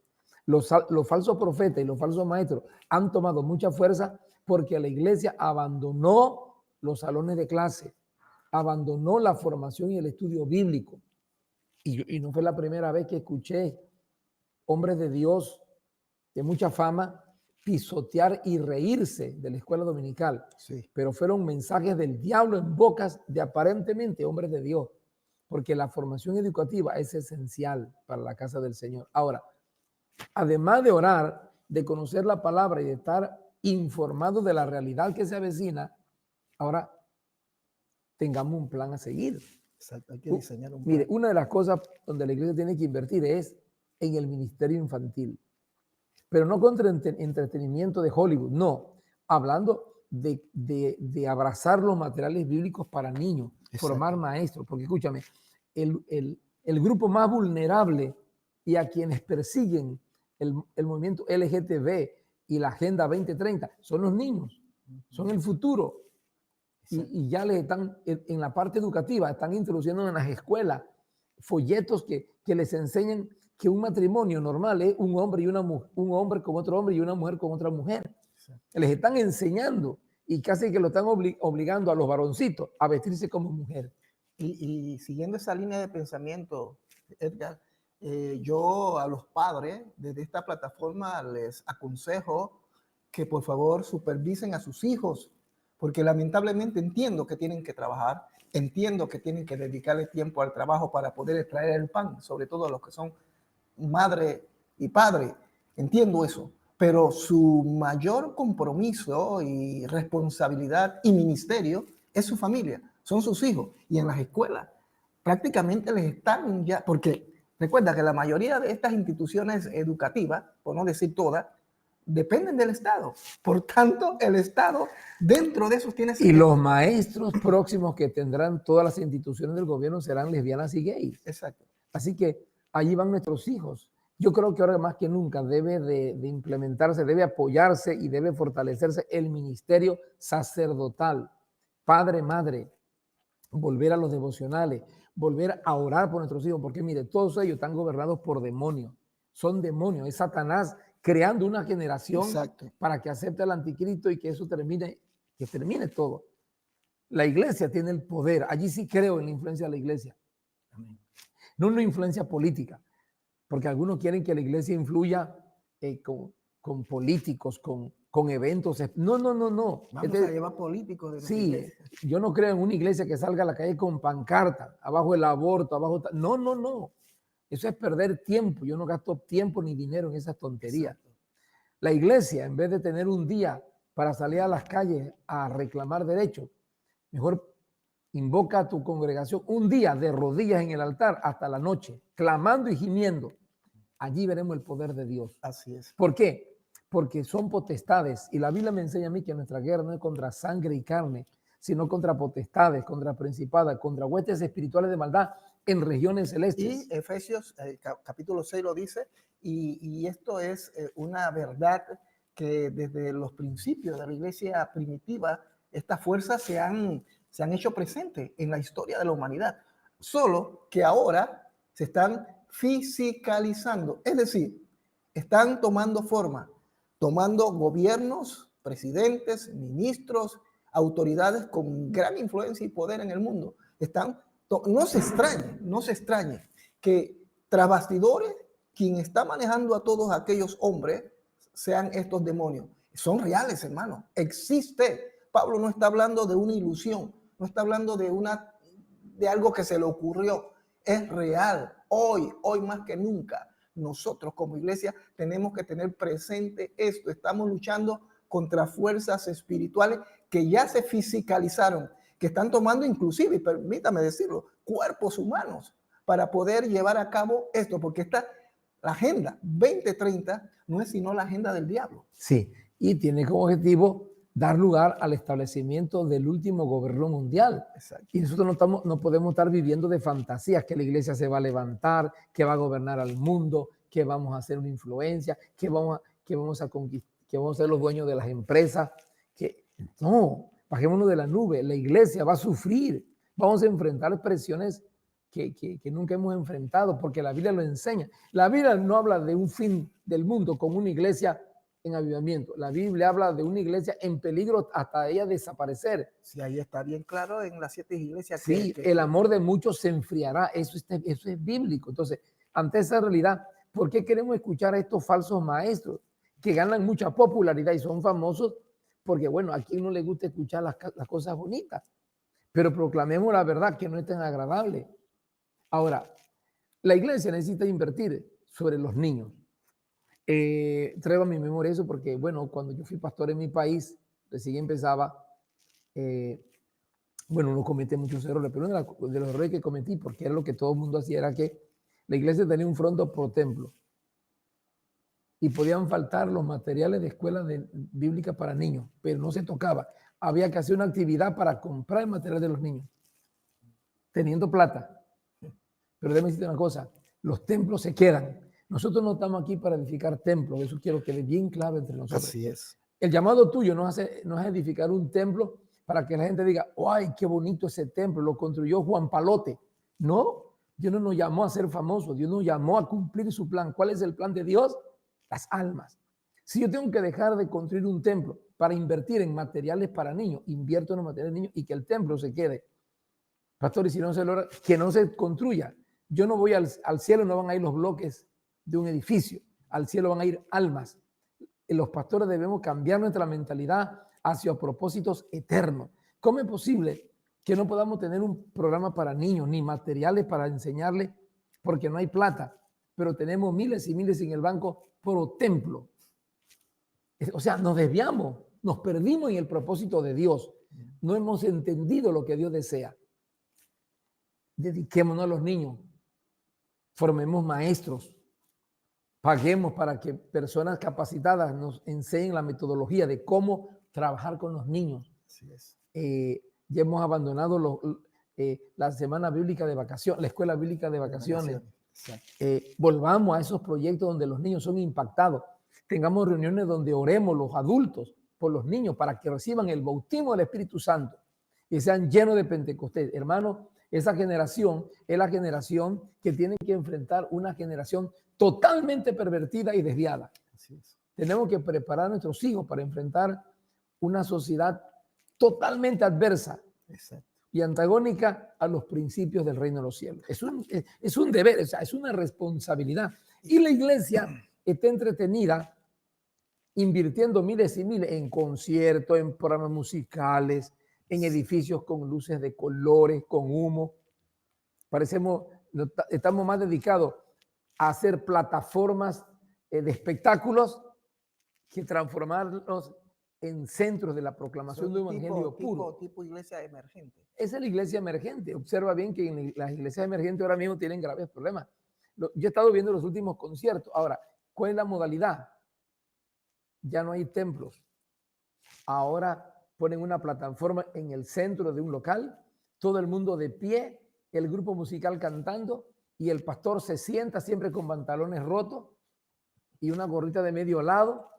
Los falsos profetas y los falsos maestros han tomado mucha fuerza porque la iglesia abandonó los salones de clase, abandonó la formación y el estudio bíblico. Y no fue la primera vez que escuché hombres de Dios de mucha fama pisotear y reírse de la escuela dominical. Sí. Pero fueron mensajes del diablo en bocas de aparentemente hombres de Dios, porque la formación educativa es esencial para la casa del Señor. Ahora, además de orar, de conocer la palabra y de estar informados de la realidad que se avecina, ahora tengamos un plan a seguir. Exacto, hay que diseñar un plan. Mire, una de las cosas donde la iglesia tiene que invertir es en el ministerio infantil. Pero no contra entretenimiento de Hollywood, no. Hablando de abrazar los materiales bíblicos para niños, formar maestros. Porque escúchame, el grupo más vulnerable y a quienes persiguen el movimiento LGTB y la Agenda 2030, son los niños, son el futuro. Y ya les están, en la parte educativa, están introduciendo en las escuelas folletos que les enseñan que un matrimonio normal es un hombre y un hombre con otro hombre y una mujer con otra mujer. Les están enseñando y casi que lo están obligando a los varoncitos a vestirse como mujer. Y siguiendo esa línea de pensamiento, Edgar, yo a los padres desde esta plataforma les aconsejo que por favor supervisen a sus hijos, porque lamentablemente entiendo que tienen que trabajar, entiendo que tienen que dedicarle tiempo al trabajo para poder extraer el pan, sobre todo a los que son madre y padre, entiendo eso, pero su mayor compromiso y responsabilidad y ministerio es su familia, son sus hijos, y en las escuelas prácticamente les están ya, porque recuerda que la mayoría de estas instituciones educativas, por no decir todas, dependen del Estado. Por tanto, el Estado dentro de esos tiene... Y los maestros próximos que tendrán todas las instituciones del gobierno serán lesbianas y gays. Exacto. Así que allí van nuestros hijos. Yo creo que ahora más que nunca debe de implementarse, debe apoyarse y debe fortalecerse el ministerio sacerdotal, padre, madre, volver a los devocionales, volver a orar por nuestros hijos, porque mire, todos ellos están gobernados por demonios, son demonios, es Satanás creando una generación para que acepte al anticristo y que eso termine, que termine todo. La iglesia tiene el poder, allí sí creo en la influencia de la iglesia. Amén. No una influencia política, porque algunos quieren que la iglesia influya con políticos, con eventos. No. Vamos a llevar políticos de sí, iglesia. Yo no creo en una iglesia que salga a la calle con pancarta, abajo el aborto, abajo... No. Eso es perder tiempo. Yo no gasto tiempo ni dinero en esas tonterías. Exacto. La iglesia, en vez de tener un día para salir a las calles a reclamar derechos, mejor invoca a tu congregación un día de rodillas en el altar hasta la noche, clamando y gimiendo. Allí veremos el poder de Dios. Así es. ¿Por qué? Porque son potestades. Y la Biblia me enseña a mí que nuestra guerra no es contra sangre y carne, sino contra potestades, contra principadas, contra huestes espirituales de maldad en regiones celestes. Y Efesios capítulo 6 lo dice, y esto es una verdad que desde los principios de la iglesia primitiva, estas fuerzas se han hecho presentes en la historia de la humanidad, solo que ahora se están fisicalizando, es decir, están tomando forma, tomando gobiernos, presidentes, ministros, autoridades con gran influencia y poder en el mundo. No se extrañe que tras bastidores, quien está manejando a todos aquellos hombres sean estos demonios. Son reales, hermano. Existe. Pablo no está hablando de una ilusión, no está hablando de algo que se le ocurrió. Es real. Hoy más que nunca, nosotros como iglesia tenemos que tener presente esto. Estamos luchando contra fuerzas espirituales que ya se fisicalizaron, que están tomando inclusive, y permítame decirlo, cuerpos humanos para poder llevar a cabo esto, porque la Agenda 2030 no es sino la agenda del diablo. Sí, y tiene como objetivo dar lugar al establecimiento del último gobierno mundial. Exacto. Y nosotros no podemos estar viviendo de fantasías, que la iglesia se va a levantar, que va a gobernar al mundo, que vamos a hacer una influencia, que vamos a conquistar, que vamos a ser los dueños de las empresas. No, bajémonos de la nube. La iglesia va a sufrir, vamos a enfrentar presiones que nunca hemos enfrentado, porque la Biblia lo enseña. La Biblia no habla de un fin del mundo como una iglesia en avivamiento. La Biblia habla de una iglesia en peligro hasta ella desaparecer. Sí, ahí está bien claro en las 7 iglesias. Sí, el amor de muchos se enfriará. Eso es bíblico. Entonces, ante esa realidad, ¿por qué queremos escuchar a estos falsos maestros que ganan mucha popularidad y son famosos? Porque, bueno, a quien no le gusta escuchar las cosas bonitas, pero proclamemos la verdad, que no es tan agradable. Ahora, la iglesia necesita invertir sobre los niños. Traigo a mi memoria eso porque, bueno, cuando yo fui pastor en mi país, recién empezaba, no cometí muchos errores, pero uno de los errores que cometí, porque era lo que todo el mundo hacía, era que la iglesia tenía un frontón por templo y podían faltar los materiales de escuela bíblica para niños, pero no se tocaba. Había que hacer una actividad para comprar el material de los niños, teniendo plata. Pero déjame decirte una cosa, los templos se quedan. Nosotros no estamos aquí para edificar templos, eso quiero que quede bien claro entre nosotros. Así es. El llamado tuyo no es edificar un templo para que la gente diga, ¡ay, qué bonito ese templo! Lo construyó Juan Palote. No, Dios no nos llamó a ser famosos, Dios nos llamó a cumplir su plan. ¿Cuál es el plan de Dios? Las almas. Si yo tengo que dejar de construir un templo para invertir en materiales para niños, invierto en los materiales de niños y que el templo se quede. Pastor, y si no se logra, que no se construya. Yo no voy al cielo, no van a ir los bloques de un edificio. Al cielo van a ir almas. Los pastores debemos cambiar nuestra mentalidad hacia propósitos eternos. ¿Cómo es posible que no podamos tener un programa para niños ni materiales para enseñarles porque no hay plata, pero tenemos miles y miles en el banco por templo? O sea, nos desviamos, nos perdimos en el propósito de Dios. No hemos entendido lo que Dios desea. Dediquémonos a los niños, formemos maestros, paguemos para que personas capacitadas nos enseñen la metodología de cómo trabajar con los niños. Así es. Ya hemos abandonado la semana bíblica de vacaciones, la escuela bíblica de vacaciones. Volvamos a esos proyectos donde los niños son impactados. Tengamos reuniones donde oremos los adultos por los niños para que reciban el bautismo del Espíritu Santo y sean llenos de Pentecostés. Hermano, esa generación es la generación que tiene que enfrentar una generación totalmente pervertida y desviada. Así es. Tenemos que preparar a nuestros hijos para enfrentar una sociedad totalmente adversa. Exacto. Y antagónica a los principios del reino de los cielos. Es un deber, o sea, es una responsabilidad. Y la iglesia está entretenida invirtiendo miles y miles en conciertos, en programas musicales, en edificios con luces de colores, con humo. Estamos más dedicados a hacer plataformas de espectáculos que transformarlos en centros de la proclamación de un evangelio puro. Tipo iglesia emergente. Esa es la iglesia emergente. Observa bien que en las iglesias emergentes ahora mismo tienen graves problemas. Yo he estado viendo los últimos conciertos. Ahora, ¿cuál es la modalidad? Ya no hay templos. Ahora ponen una plataforma en el centro de un local, todo el mundo de pie, el grupo musical cantando y el pastor se sienta siempre con pantalones rotos y una gorrita de medio lado.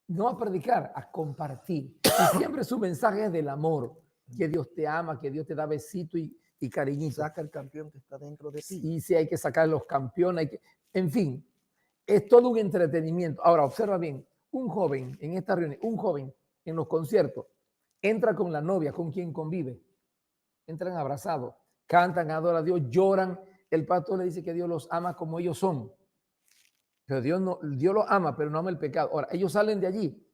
No a predicar, a compartir. Y siempre su mensaje es del amor, que Dios te ama, que Dios te da besito y cariñito. Saca el campeón que está dentro de ti. Y si hay que sacar los campeones, en fin, es todo un entretenimiento. Ahora, observa bien, un joven en esta reunión, un joven en los conciertos, entra con la novia, con quien convive, entran abrazados, cantan, adoran a Dios, lloran. El pastor le dice que Dios los ama como ellos son. Pero Dios los ama, pero no ama el pecado. Ahora, ellos salen de allí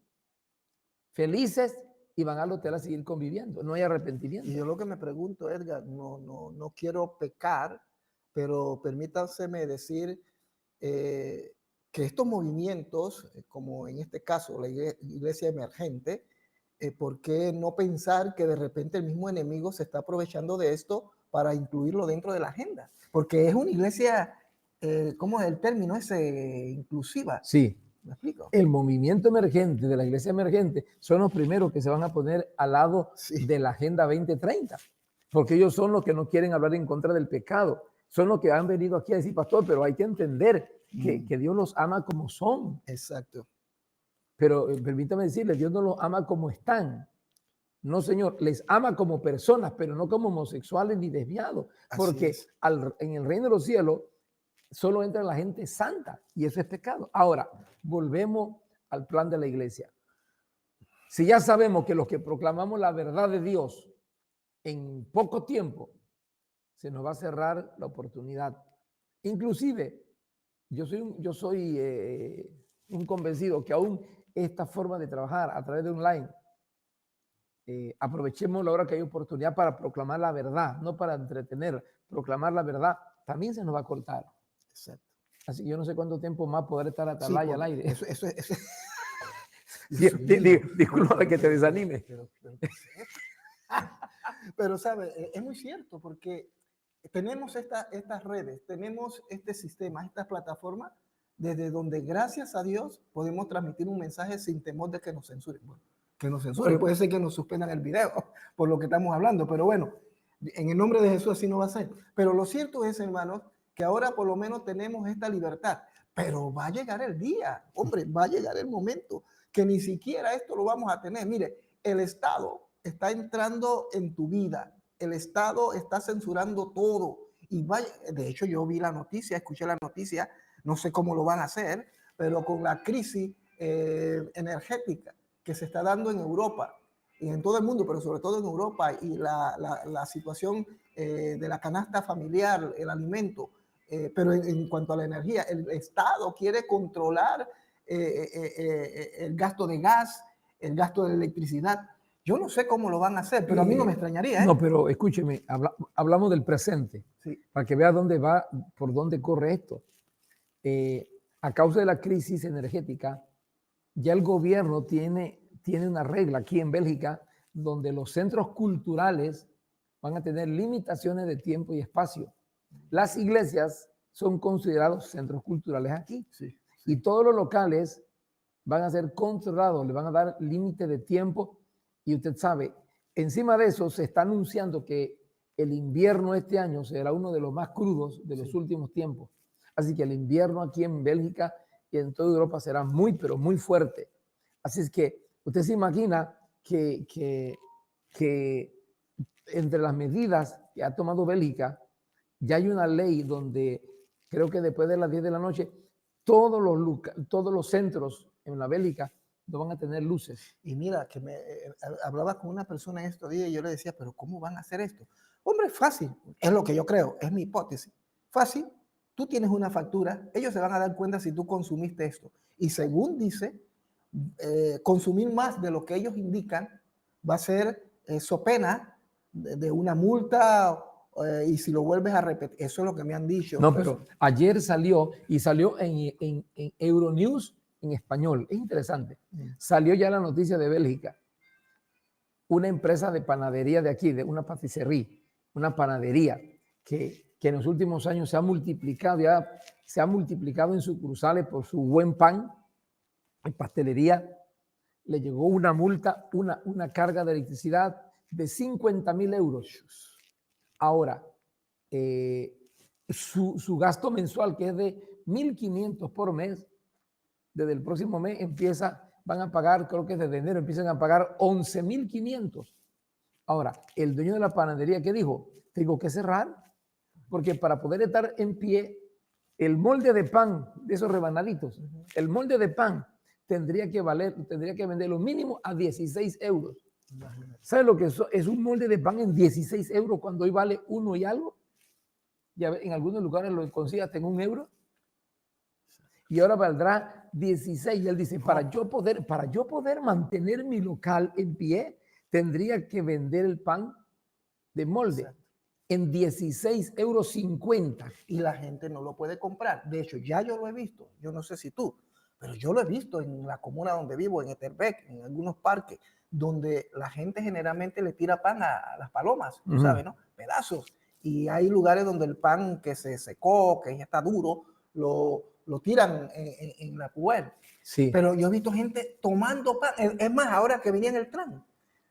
felices y van al hotel a seguir conviviendo. No hay arrepentimiento. Y yo lo que me pregunto, Edgar, no quiero pecar, pero permítanseme decir que estos movimientos, como en este caso la iglesia emergente, ¿por qué no pensar que de repente el mismo enemigo se está aprovechando de esto para incluirlo dentro de la agenda? Porque es una iglesia, ¿cómo es el término ese? Inclusiva. Sí. ¿Me explico? El movimiento emergente de la iglesia emergente son los primeros que se van a poner al lado de la Agenda 2030, porque ellos son los que no quieren hablar en contra del pecado. Son los que han venido aquí a decir, pastor, pero hay que entender que Dios los ama como son. Exacto. Pero permítame decirles, Dios no los ama como están. No, Señor, les ama como personas, pero no como homosexuales ni desviados. Porque en el reino de los cielos solo entra la gente santa y eso es pecado. Ahora, volvemos al plan de la iglesia. Si ya sabemos que los que proclamamos la verdad de Dios en poco tiempo, se nos va a cerrar la oportunidad. Inclusive, yo soy un convencido que aún esta forma de trabajar a través de online, aprovechemos la hora que hay oportunidad para proclamar la verdad, no para entretener, proclamar la verdad, también se nos va a cortar. Exacto. Así que yo no sé cuánto tiempo más poder estar atalaya al aire. Eso. Disculpa que te desanime. Pero sabe, es muy cierto porque tenemos estas redes, tenemos este sistema, estas plataformas desde donde gracias a Dios podemos transmitir un mensaje sin temor de que nos censuren. Bueno, que nos censuren, puede ser que nos suspendan el video por lo que estamos hablando, pero bueno, en el nombre de Jesús así no va a ser. Pero lo cierto es, hermanos, que ahora por lo menos tenemos esta libertad, pero va a llegar el día, hombre, va a llegar el momento que ni siquiera esto lo vamos a tener. Mire, el Estado está entrando en tu vida, el Estado está censurando todo. Y vaya, de hecho, yo vi la noticia, escuché la noticia, no sé cómo lo van a hacer, pero con la crisis energética que se está dando en Europa y en todo el mundo, pero sobre todo en Europa, y la situación de la canasta familiar, el alimento, pero en cuanto a la energía, el Estado quiere controlar el gasto de gas, el gasto de electricidad. Yo no sé cómo lo van a hacer, pero a mí no me extrañaría. No, pero escúcheme, hablamos del presente, Sí. para que vea dónde va, por dónde corre esto. A causa de la crisis energética, ya el gobierno tiene una regla aquí en Bélgica donde los centros culturales van a tener limitaciones de tiempo y espacio. Las iglesias son considerados centros culturales aquí. Sí. Y todos los locales van a ser controlados, le van a dar límite de tiempo. Y usted sabe, encima de eso se está anunciando que el invierno este año será uno de los más crudos de los últimos tiempos. Así que el invierno aquí en Bélgica y en toda Europa será muy, pero muy fuerte. Así es que usted se imagina que entre las medidas que ha tomado Bélgica, ya hay una ley donde creo que después de las 10 de la noche, todos los centros en la Bélgica no van a tener luces. Y mira, que hablaba con una persona estos días y yo le decía, pero ¿cómo van a hacer esto? Hombre, fácil, es lo que yo creo, es mi hipótesis. Fácil, tú tienes una factura, ellos se van a dar cuenta si tú consumiste esto. Y según dice, consumir más de lo que ellos indican va a ser so pena de una multa y si lo vuelves a repetir, eso es lo que me han dicho. No, pero ayer salió en Euronews en español, es interesante. Salió ya la noticia de Bélgica. Una empresa de panadería de aquí, de una patisserie, una panadería que en los últimos años se ha multiplicado en sucursales por su buen pan, en pastelería, le llegó una multa, una carga de electricidad de 50.000 euros. Ahora, su gasto mensual, que es de 1.500 por mes, desde el próximo mes van a pagar, creo que desde enero empiezan a pagar 11.500. Ahora, el dueño de la panadería, ¿qué dijo? Tengo que cerrar, porque para poder estar en pie, el molde de pan, de esos rebanaditos, el molde de pan tendría que vender lo mínimo a 16 euros. ¿Sabes lo que es un molde de pan en 16 euros cuando hoy vale 1 y algo? Ya en algunos lugares lo consigas en 1 euro. Y ahora valdrá 16. Y él dice, para yo poder mantener mi local en pie, tendría que vender el pan de molde en 16,50 euros. Y la gente no lo puede comprar. De hecho, ya yo lo he visto. Yo no sé si tú, pero yo lo he visto en la comuna donde vivo, en Etterbeek, en algunos parques, donde la gente generalmente le tira pan a las palomas, tú sabes, ¿no? Pedazos. Y hay lugares donde el pan que se secó, que ya está duro, lo tiran en la puer. Sí. Pero yo he visto gente tomando pan. Es más, ahora que venía en el tren,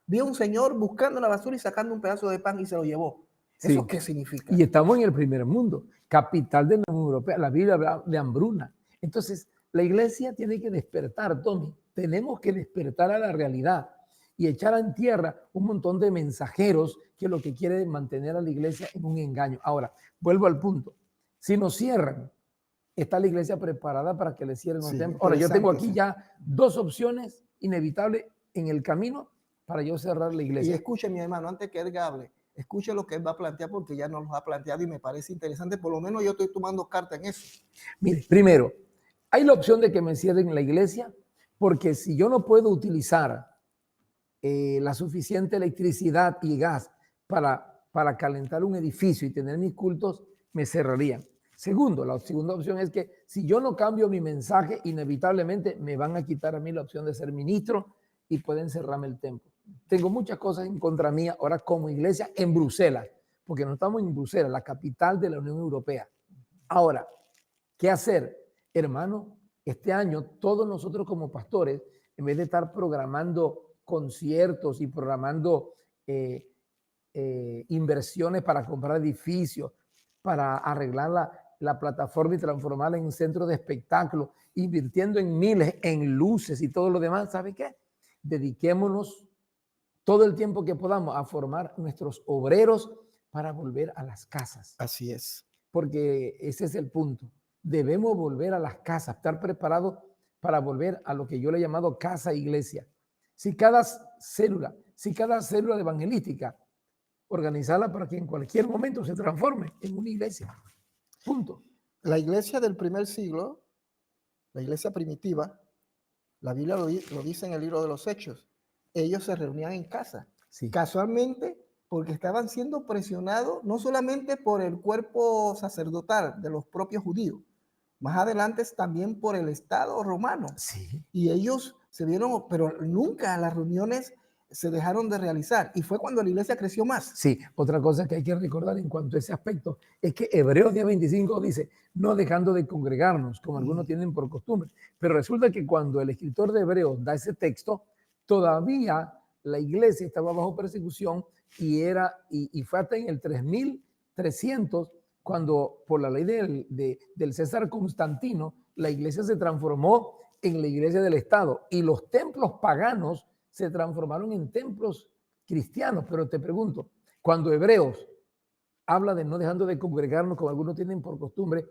vi a un señor buscando la basura y sacando un pedazo de pan y se lo llevó. Sí. ¿Eso qué significa? Y estamos en el primer mundo, capital de la Unión Europea. La Biblia habla de hambruna. Entonces, la iglesia tiene que despertar, Tommy. Tenemos que despertar a la realidad y echar en tierra un montón de mensajeros que lo que quieren es mantener a la iglesia en un engaño. Ahora, vuelvo al punto. Si nos cierran, ¿está la iglesia preparada para que le cierren los templos? Ahora, yo tengo aquí ya 2 opciones inevitables en el camino para yo cerrar la iglesia. Y escuche, mi hermano, antes que él hable, escuche lo que él va a plantear porque ya nos lo ha planteado y me parece interesante. Por lo menos yo estoy tomando carta en eso. Mire, primero, hay la opción de que me cierren la iglesia porque si yo no puedo utilizar la suficiente electricidad y gas para calentar un edificio y tener mis cultos, me cerrarían. Segundo, la segunda opción es que si yo no cambio mi mensaje, inevitablemente me van a quitar a mí la opción de ser ministro y pueden cerrarme el templo. Tengo muchas cosas en contra mía ahora como iglesia en Bruselas, porque no estamos en Bruselas, la capital de la Unión Europea. Ahora, ¿qué hacer? Hermano, este año todos nosotros como pastores, en vez de estar programando conciertos y programando inversiones para comprar edificios, para arreglar la plataforma y transformarla en un centro de espectáculo, invirtiendo en miles, en luces y todo lo demás, ¿sabe qué? Dediquémonos todo el tiempo que podamos a formar nuestros obreros para volver a las casas, Así es. porque ese es el punto. Debemos volver a las casas, estar preparados para volver a lo que yo le he llamado casa iglesia. Si cada célula evangelística, organizarla para que en cualquier momento se transforme en una iglesia. Punto. La iglesia del primer siglo, la iglesia primitiva, la Biblia lo dice en el libro de los Hechos, ellos se reunían en casa, Sí. casualmente porque estaban siendo presionados no solamente por el cuerpo sacerdotal de los propios judíos, más adelante también por el Estado romano. Sí. Y ellos se vieron, pero nunca las reuniones se dejaron de realizar. Y fue cuando la iglesia creció más. Sí, otra cosa que hay que recordar en cuanto a ese aspecto es que Hebreos 10:25 dice, no dejando de congregarnos, como algunos tienen por costumbre. Pero resulta que cuando el escritor de Hebreos da ese texto, todavía la iglesia estaba bajo persecución y fue hasta en el 3300 cuando por la ley del César Constantino, la iglesia se transformó en la iglesia del Estado y los templos paganos se transformaron en templos cristianos. Pero te pregunto, cuando Hebreos habla de no dejando de congregarnos, como algunos tienen por costumbre,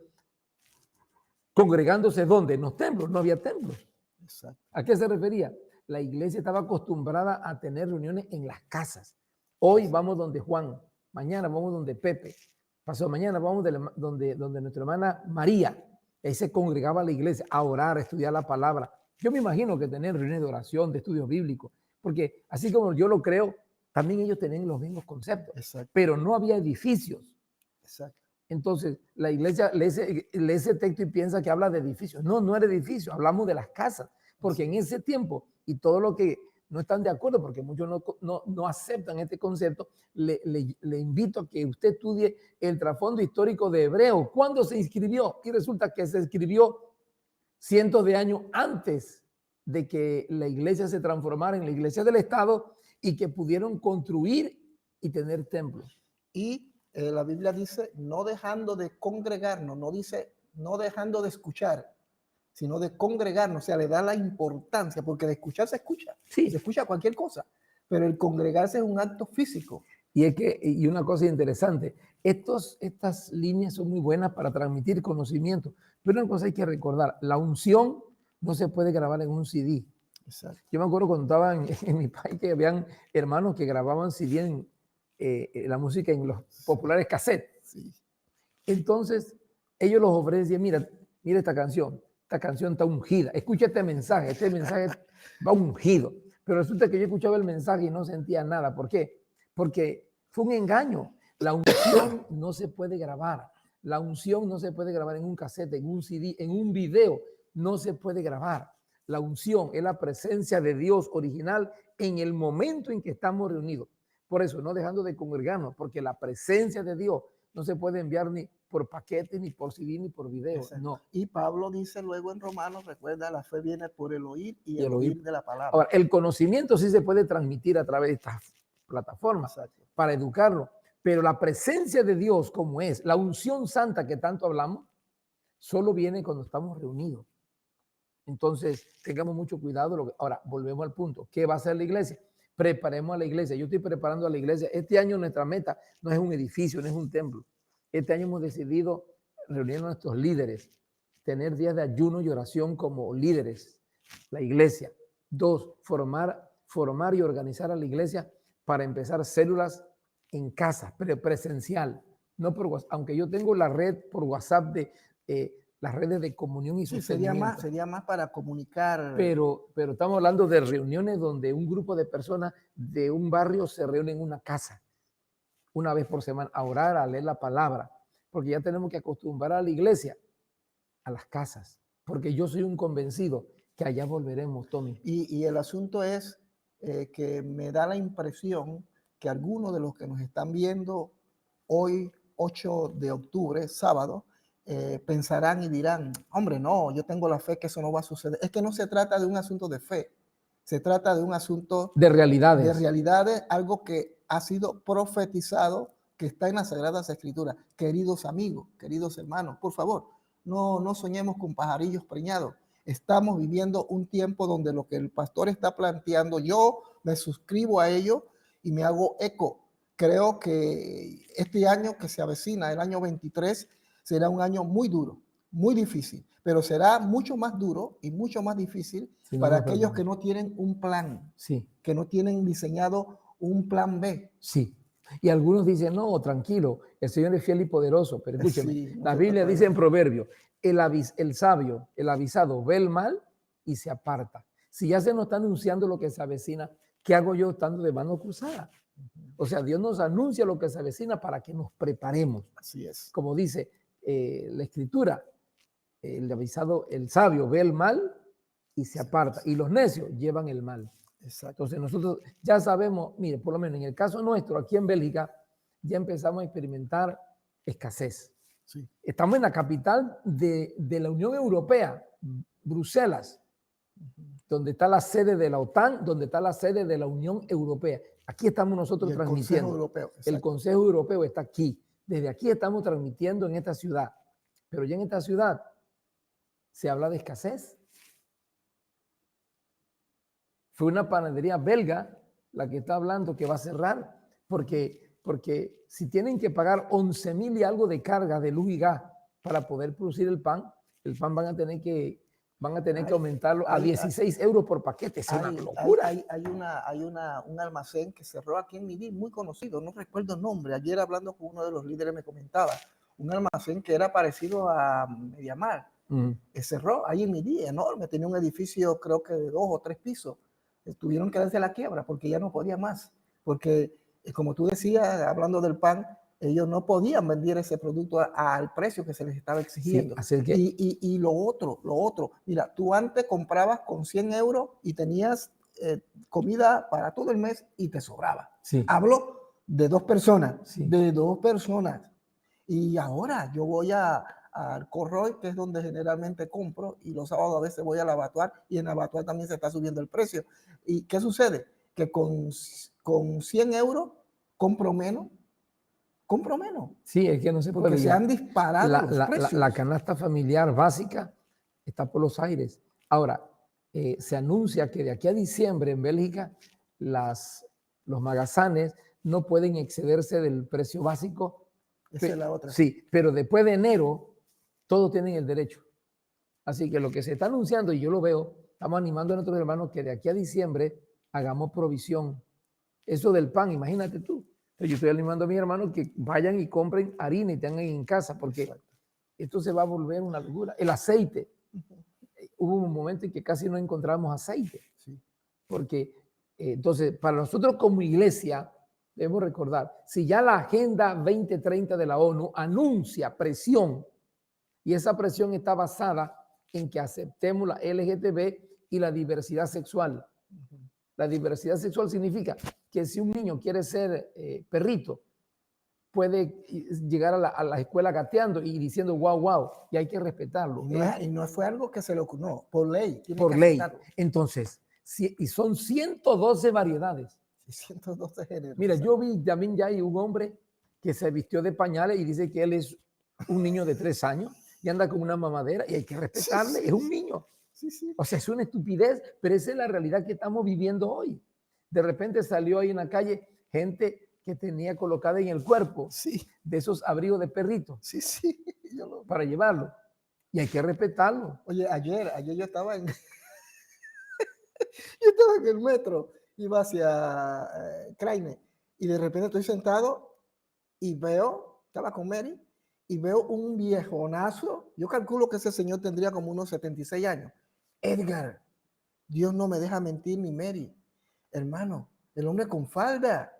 congregándose ¿dónde? En los templos, no había templos. Exacto. ¿A qué se refería? La iglesia estaba acostumbrada a tener reuniones en las casas. Hoy vamos donde Juan, mañana vamos donde Pepe, pasado mañana vamos donde nuestra hermana María. Ahí se congregaba la iglesia a orar, a estudiar la palabra. Yo me imagino que tener reuniones de oración, de estudio bíblico, porque así como yo lo creo, también ellos tenían los mismos conceptos, Exacto. pero no había edificios. Exacto. Entonces, la iglesia lee ese texto y piensa que habla de edificios. No, no era edificio, hablamos de las casas, porque en ese tiempo, y todo lo que no están de acuerdo, porque muchos no aceptan este concepto, le invito a que usted estudie el trasfondo histórico de Hebreo. ¿Cuándo se inscribió? Y resulta que se escribió cientos de años antes de que la iglesia se transformara en la iglesia del Estado y que pudieron construir y tener templos. Y la Biblia dice, no dejando de congregarnos, no dice no dejando de escuchar, sino de congregarnos, o sea, le da la importancia, porque de escuchar se escucha, Sí. se escucha cualquier cosa, pero el congregarse es un acto físico. Y una cosa interesante, estas líneas son muy buenas para transmitir conocimiento, pero una cosa hay que recordar, la unción no se puede grabar en un CD. Exacto. Yo me acuerdo cuando estaba en mi país que habían hermanos que grababan CD la música en los populares cassettes. Sí. Entonces, ellos los ofrecían, mira esta canción está ungida, escucha este mensaje va ungido. Pero resulta que yo escuchaba el mensaje y no sentía nada. ¿Por qué? Porque fue un engaño. La unción no se puede grabar. La unción no se puede grabar en un cassette, en un CD, en un video. No se puede grabar. La unción es la presencia de Dios original en el momento en que estamos reunidos. Por eso, no dejando de congregarnos, porque la presencia de Dios no se puede enviar ni por paquete, ni por CD, ni por video. Exacto. No. Y Pablo dice luego en Romanos, recuerda, la fe viene por el oír y Y el oír de la palabra. Ahora, el conocimiento sí se puede transmitir a través de estas plataformas. Exacto. Para educarlo, pero la presencia de Dios como es, la unción santa que tanto hablamos, solo viene cuando estamos reunidos. Entonces, tengamos mucho cuidado. Ahora, volvemos al punto. ¿Qué va a hacer la iglesia? Preparemos a la iglesia. Yo estoy preparando a la iglesia. Este año nuestra meta no es un edificio, no es un templo. Este año hemos decidido reunir a nuestros líderes, tener días de ayuno y oración como líderes, la iglesia. 2, formar y organizar a la iglesia para empezar células en casa, presencial, no por WhatsApp, aunque yo tengo la red por WhatsApp de las redes de comunión y Sí, sostenimiento. sería más para comunicar. Pero estamos hablando de reuniones donde un grupo de personas de un barrio se reúne en una casa una vez por semana a orar, a leer la palabra, porque ya tenemos que acostumbrar a la iglesia a las casas, porque yo soy un convencido que allá volveremos, Tommy. Y el asunto es que me da la impresión que algunos de los que nos están viendo hoy, 8 de octubre, sábado, pensarán y dirán, hombre, no, yo tengo la fe que eso no va a suceder. Es que no se trata de un asunto de fe, se trata de un asunto de realidades. De realidades, algo que ha sido profetizado que está en las Sagradas Escrituras. Queridos amigos, queridos hermanos, por favor, no soñemos con pajarillos preñados. Estamos viviendo un tiempo donde lo que el pastor está planteando, yo me suscribo a ello y me hago eco. Creo que este año que se avecina, el año 23, será un año muy duro, muy difícil, pero será mucho más duro y mucho más difícil Sí, no para nos aquellos perdamos. que no tienen un plan, Sí, que no tienen diseñado un plan B. sí. Y algunos dicen, no, tranquilo, el Señor es fiel y poderoso. Pero escúcheme, Sí, la mucho Biblia total. dice en Proverbio, el sabio, el avisado, ve el mal y se aparta. Si ya se nos está anunciando lo que se avecina, ¿qué hago yo estando de mano cruzada? O sea, Dios nos anuncia lo que se avecina para que nos preparemos. Así es. Como dice la Escritura, el avisado, el sabio ve el mal y se aparta. Y los necios llevan el mal. Exacto. Entonces nosotros ya sabemos, mire, por lo menos en el caso nuestro, aquí en Bélgica, ya empezamos a experimentar escasez. Sí. Estamos en la capital de la Unión Europea, Bruselas, donde está la sede de la OTAN, donde está la sede de la Unión Europea. Aquí estamos nosotros Y el transmitiendo. Consejo Europeo. El Exacto. Consejo Europeo está aquí. Desde aquí estamos transmitiendo en esta ciudad. Pero ya en esta ciudad se habla de escasez. Fue una panadería belga la que está hablando que va a cerrar porque si tienen que pagar 11,000 y algo de carga de luz y gas para poder producir el pan van a tener que aumentarlo a 16 euros por paquete. Es una locura. Hay un almacén que cerró aquí en Midi, muy conocido, no recuerdo el nombre. Ayer hablando con uno de los líderes me comentaba, un almacén que era parecido a Mediamar. Cerró ahí en Midi, enorme, tenía un edificio creo que de 2 o 3 pisos. Tuvieron que darse la quiebra porque ya no podía más, porque como tú decías, hablando del pan, ellos no podían vender ese producto al precio que se les estaba exigiendo. Sí, así que, y lo otro, mira, tú antes comprabas con 100 euros y tenías comida para todo el mes y te sobraba. sí. Hablo de 2 personas, Sí. de 2 personas. Y ahora yo voy al Corroy, que es donde generalmente compro, y los sábados a veces voy al Abattoir, y en Abattoir también se está subiendo el precio. ¿Y qué sucede? Que con 100 euros compro menos. Sí, es que no se Porque puede. se han disparado los precios. La canasta familiar básica está por los aires. Ahora, se anuncia que de aquí a diciembre en Bélgica los magazanes no pueden excederse del precio básico. Esa es la otra. Sí, pero después de enero todos tienen el derecho. Así que lo que se está anunciando, y yo lo veo, estamos animando a nuestros hermanos que de aquí a diciembre hagamos provisión. Eso del pan, imagínate tú. Yo estoy animando a mis hermanos que vayan y compren harina y tengan en casa, porque Exacto. esto se va a volver una locura. El aceite. Hubo un momento en que casi no encontramos aceite. Sí. Porque entonces, para nosotros como iglesia, debemos recordar, si ya la Agenda 2030 de la ONU anuncia presión, y esa presión está basada en que aceptemos la LGTB y la diversidad sexual. La diversidad sexual significa que si un niño quiere ser perrito, puede llegar a la escuela gateando y diciendo wow, wow, y hay que respetarlo. Y no fue algo que se le ocurrió, no, por ley. Por ley. Entonces, y son 112 variedades. 112 géneros. Mira, yo vi también ya hay un hombre que se vistió de pañales y dice que él es un niño de 3 años y anda con una mamadera y hay que respetarle, es un niño. Sí, sí. O sea, es una estupidez, pero esa es la realidad que estamos viviendo hoy. De repente salió ahí en la calle gente que tenía colocada en el cuerpo de esos abrigos de perritos para llevarlo. Y hay que respetarlo. Oye, ayer yo estaba en yo estaba en el metro, iba hacia Kraine, y de repente estoy sentado y estaba con Mary, y veo un viejonazo. Yo calculo que ese señor tendría como unos 76 años. Edgar, Dios no me deja mentir ni Mary. Hermano, el hombre con falda.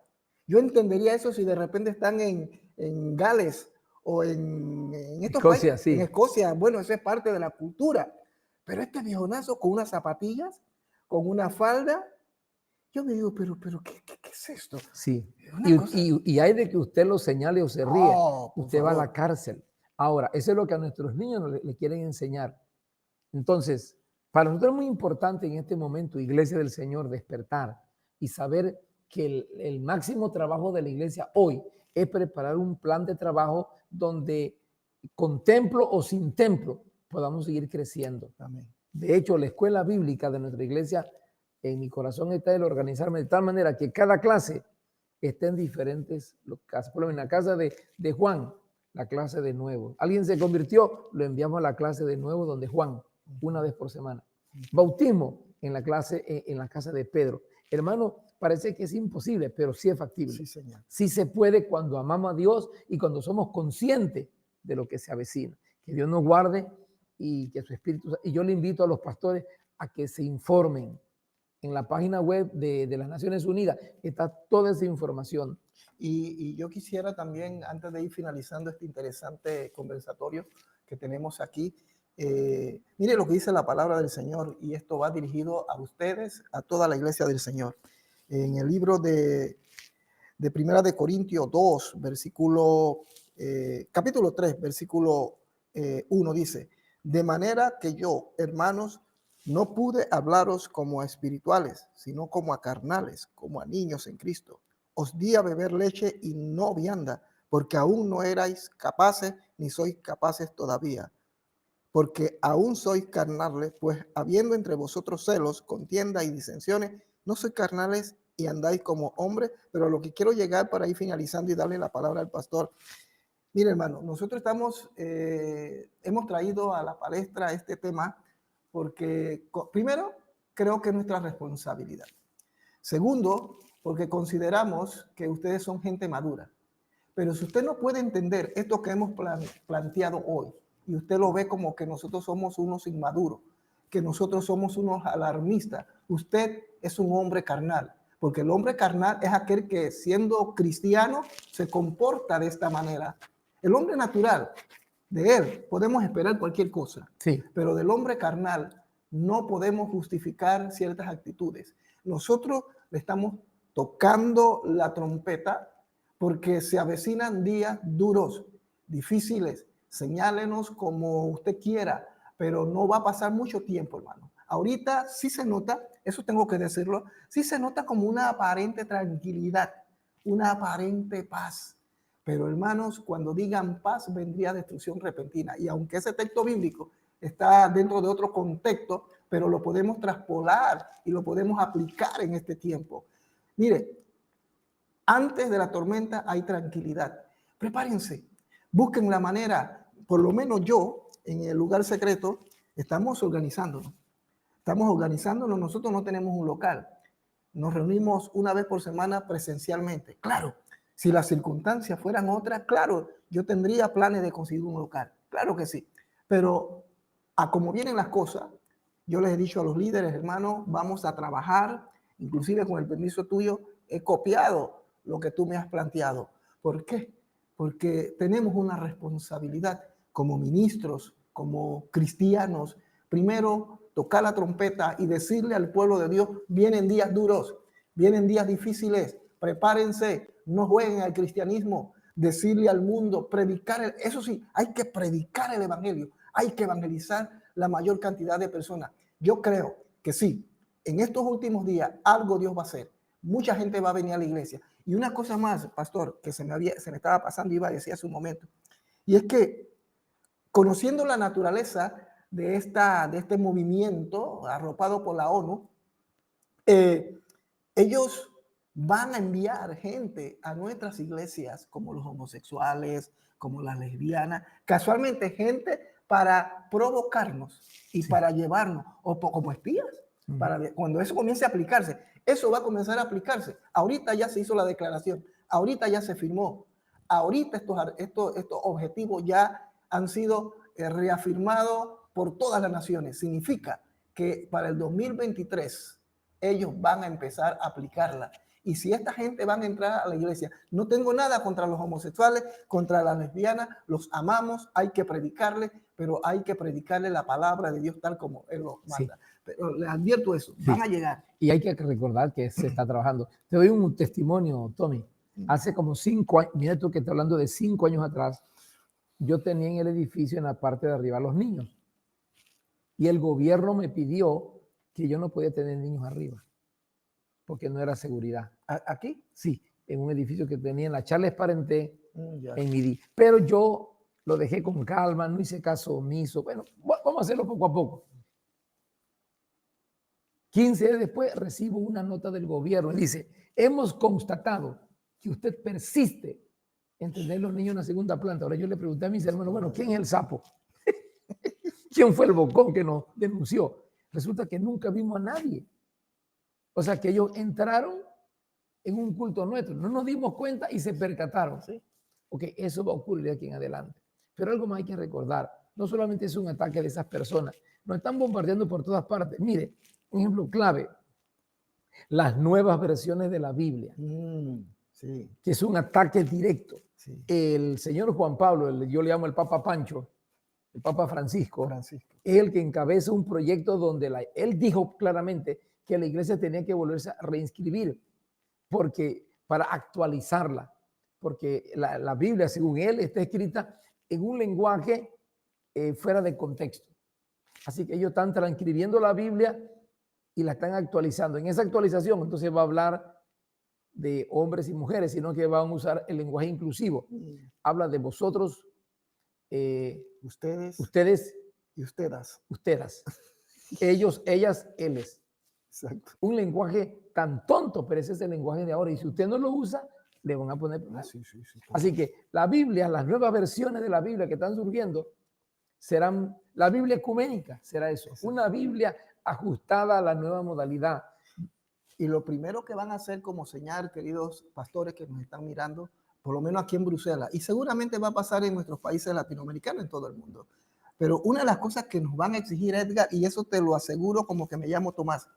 Yo entendería eso si de repente están en Gales o en estos Escocia, países, sí. en Escocia. Bueno, eso es parte de la cultura. Pero este viejonazo con unas zapatillas, con una falda, yo me digo, pero ¿qué es esto? Sí. Y hay de que usted lo señale o se ríe. Usted va a la cárcel. Ahora, eso es lo que a nuestros niños le quieren enseñar. Entonces, para nosotros es muy importante en este momento, Iglesia del Señor, despertar y saber que el máximo trabajo de la iglesia hoy es preparar un plan de trabajo donde con templo o sin templo podamos seguir creciendo. Amén. De hecho, la escuela bíblica de nuestra iglesia, en mi corazón está el organizarme de tal manera que cada clase esté en diferentes casas. Por lo menos en la casa de Juan, la clase de nuevo. Alguien se convirtió, lo enviamos a la clase de nuevo donde Juan, una vez por semana. Bautismo en la clase, en la casa de Pedro. Hermano, parece que es imposible, pero sí es factible. Sí, Señor. Sí se puede cuando amamos a Dios y cuando somos conscientes de lo que se avecina. Que Dios nos guarde y que su Espíritu... Y yo le invito a los pastores a que se informen. En la página web de las Naciones Unidas está toda esa información. Y yo quisiera también, antes de ir finalizando este interesante conversatorio que tenemos aquí, mire lo que dice la palabra del Señor, y esto va dirigido a ustedes, a toda la iglesia del Señor. En el libro de Primera de Corintios 2, capítulo 3, versículo 1 dice: de manera que yo, hermanos, no pude hablaros como a espirituales, sino como a carnales, como a niños en Cristo. Os di a beber leche y no vianda, porque aún no erais capaces, ni sois capaces todavía. Porque aún sois carnales, pues habiendo entre vosotros celos, contienda y disensiones, no sois carnales y andáis como hombres. Pero lo que quiero llegar para ir finalizando y darle la palabra al pastor. Mire, hermano, nosotros hemos traído a la palestra este tema porque, primero, creo que es nuestra responsabilidad. Segundo, porque consideramos que ustedes son gente madura. Pero si usted no puede entender esto que hemos planteado hoy, y usted lo ve como que nosotros somos unos inmaduros, que nosotros somos unos alarmistas, usted es un hombre carnal, porque el hombre carnal es aquel que, siendo cristiano, se comporta de esta manera. El hombre natural, de él podemos esperar cualquier cosa, Sí. pero del hombre carnal no podemos justificar ciertas actitudes. Nosotros le estamos tocando la trompeta porque se avecinan días duros, difíciles. Señálenos como usted quiera, pero no va a pasar mucho tiempo, hermano. Ahorita sí se nota, eso tengo que decirlo, sí se nota como una aparente tranquilidad, una aparente paz. Pero hermanos, cuando digan paz, vendría destrucción repentina. Y aunque ese texto bíblico está dentro de otro contexto, pero lo podemos traspolar y lo podemos aplicar en este tiempo. Mire, antes de la tormenta hay tranquilidad. Prepárense, busquen la manera, por lo menos yo, en el lugar secreto, estamos organizándonos. Nosotros no tenemos un local. Nos reunimos una vez por semana presencialmente. Claro, si las circunstancias fueran otras, claro, yo tendría planes de conseguir un local. Claro que sí. Pero a como vienen las cosas, yo les he dicho a los líderes, hermanos, vamos a trabajar, inclusive con el permiso tuyo, he copiado lo que tú me has planteado. ¿Por qué? Porque tenemos una responsabilidad como ministros, como cristianos. Primero, tocar la trompeta y decirle al pueblo de Dios: vienen días duros, vienen días difíciles, prepárense, no jueguen al cristianismo. Decirle al mundo, predicar, eso sí, hay que predicar el evangelio, hay que evangelizar la mayor cantidad de personas. Yo creo que sí, en estos últimos días algo Dios va a hacer. Mucha gente va a venir a la iglesia. Y una cosa más, pastor, que se me estaba pasando, iba a decir hace un momento, y es que conociendo la naturaleza de este movimiento arropado por la ONU, ellos van a enviar gente a nuestras iglesias, como los homosexuales, como las lesbianas, casualmente gente para provocarnos y para llevarnos, o como espías, para cuando eso comience a aplicarse. Eso va a comenzar a aplicarse. Ahorita ya se hizo la declaración, ahorita ya se firmó, ahorita estos objetivos ya han sido reafirmados por todas las naciones. Significa que para el 2023 ellos van a empezar a aplicarla. Y si esta gente van a entrar a la iglesia, no tengo nada contra los homosexuales, contra las lesbianas, los amamos, hay que predicarle, pero hay que predicarle la palabra de Dios tal como Él lo manda. Sí. Pero les advierto eso, sí, van a llegar. Y hay que recordar que se está trabajando. Te doy un testimonio, Tommy. Hace como 5 años, mira tú que estoy hablando de 5 años atrás, yo tenía en el edificio en la parte de arriba los niños. Y el gobierno me pidió que yo no podía tener niños arriba, porque no era seguridad. ¿Aquí? Sí. en un edificio que tenía en la Charles Parenté, Ya. en Midi. Pero yo lo dejé con calma, no hice caso omiso. Bueno, vamos a hacerlo poco a poco. 15 días después recibo una nota del gobierno y dice, hemos constatado que usted persiste en tener los niños en la segunda planta. Ahora yo le pregunté a mis hermanos, bueno, ¿quién es el sapo? ¿Quién fue el bocón que nos denunció? Resulta que nunca vimos a nadie. O sea que ellos entraron en un culto nuestro, no nos dimos cuenta y se percataron. Sí. Ok, eso va a ocurrir de aquí en adelante. Pero algo más hay que recordar, no solamente es un ataque de esas personas, nos están bombardeando por todas partes. Mire, un ejemplo clave, las nuevas versiones de la Biblia, Sí, que es un ataque directo. sí. El señor Juan Pablo, yo le llamo el Papa Pancho, el Papa Francisco, Francisco. es el que encabeza un proyecto donde él dijo claramente que la iglesia tenía que volverse a reinscribir para actualizarla, porque la Biblia, según él, está escrita en un lenguaje fuera de contexto. Así que ellos están transcribiendo la Biblia y la están actualizando. En esa actualización, entonces va a hablar de hombres y mujeres, sino que van a usar el lenguaje inclusivo. Habla de vosotros, ustedes y ustedes, ustedes. ellos, ellas, éles. Exacto. Un lenguaje tan tonto, pero ese es el lenguaje de ahora. Y si usted no lo usa, le van a poner problemas. Sí. Así que la Biblia, las nuevas versiones de la Biblia que están surgiendo, serán la Biblia ecuménica, será eso. Exacto. Una Biblia ajustada a la nueva modalidad. Y lo primero que van a hacer como señal, queridos pastores que nos están mirando, por lo menos aquí en Bruselas, y seguramente va a pasar en nuestros países latinoamericanos, en todo el mundo. Pero una de las cosas que nos van a exigir, Edgar, y eso te lo aseguro como que me llamo Tomás,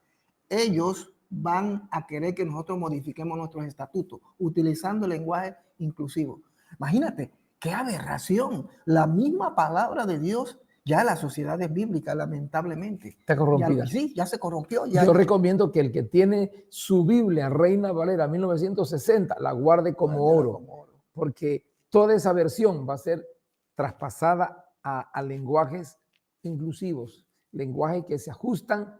ellos van a querer que nosotros modifiquemos nuestros estatutos utilizando el lenguaje inclusivo. Imagínate, qué aberración. La misma palabra de Dios, ya la sociedad es bíblica, lamentablemente. Está corrompida. Ya se corrompió. Yo recomiendo que el que tiene su Biblia, Reina Valera 1960, la guarde como oro, porque toda esa versión va a ser traspasada a lenguajes inclusivos, lenguajes que se ajustan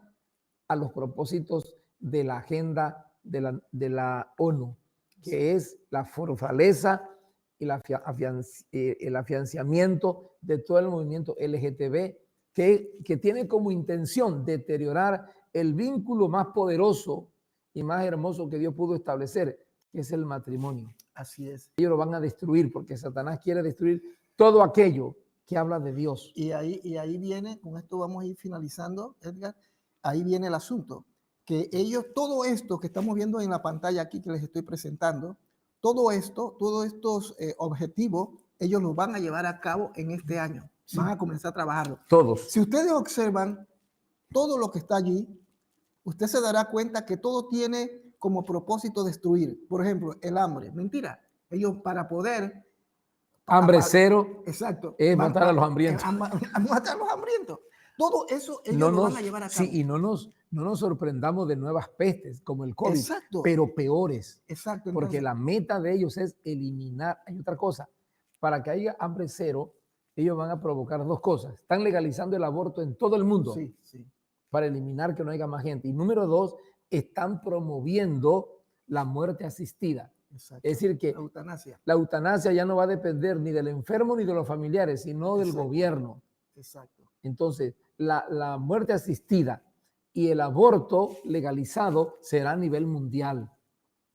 a los propósitos de la agenda de la ONU, que es la fortaleza y el afianzamiento de todo el movimiento LGTB, que tiene como intención deteriorar el vínculo más poderoso y más hermoso que Dios pudo establecer, que es el matrimonio. Así es. Ellos lo van a destruir porque Satanás quiere destruir todo aquello que habla de Dios. Y ahí viene, con esto vamos a ir finalizando, Edgar, ahí viene el asunto, que ellos, todo esto que estamos viendo en la pantalla aquí que les estoy presentando, todos estos objetivos, ellos los van a llevar a cabo en este año. Sí. Van a comenzar a trabajarlo. Todos. Si ustedes observan todo lo que está allí, usted se dará cuenta que todo tiene como propósito destruir. Por ejemplo, el hambre. Mentira. Ellos para poder... Hambre cero. Exacto. Es matar a los hambrientos. Matar a los hambrientos. Todo eso ellos lo van a llevar a cabo. Sí, y no nos sorprendamos de nuevas pestes como el COVID, exacto, pero peores. Exacto. Entonces, porque la meta de ellos es eliminar. Hay otra cosa. Para que haya hambre cero, ellos van a provocar dos cosas. Están legalizando el aborto en todo el mundo. Sí, sí. Para eliminar que no haya más gente. Y número dos, están promoviendo la muerte asistida. Exacto. Es decir, que la eutanasia ya no va a depender ni del enfermo ni de los familiares, sino del gobierno. Exacto. Entonces, la muerte asistida y el aborto legalizado será a nivel mundial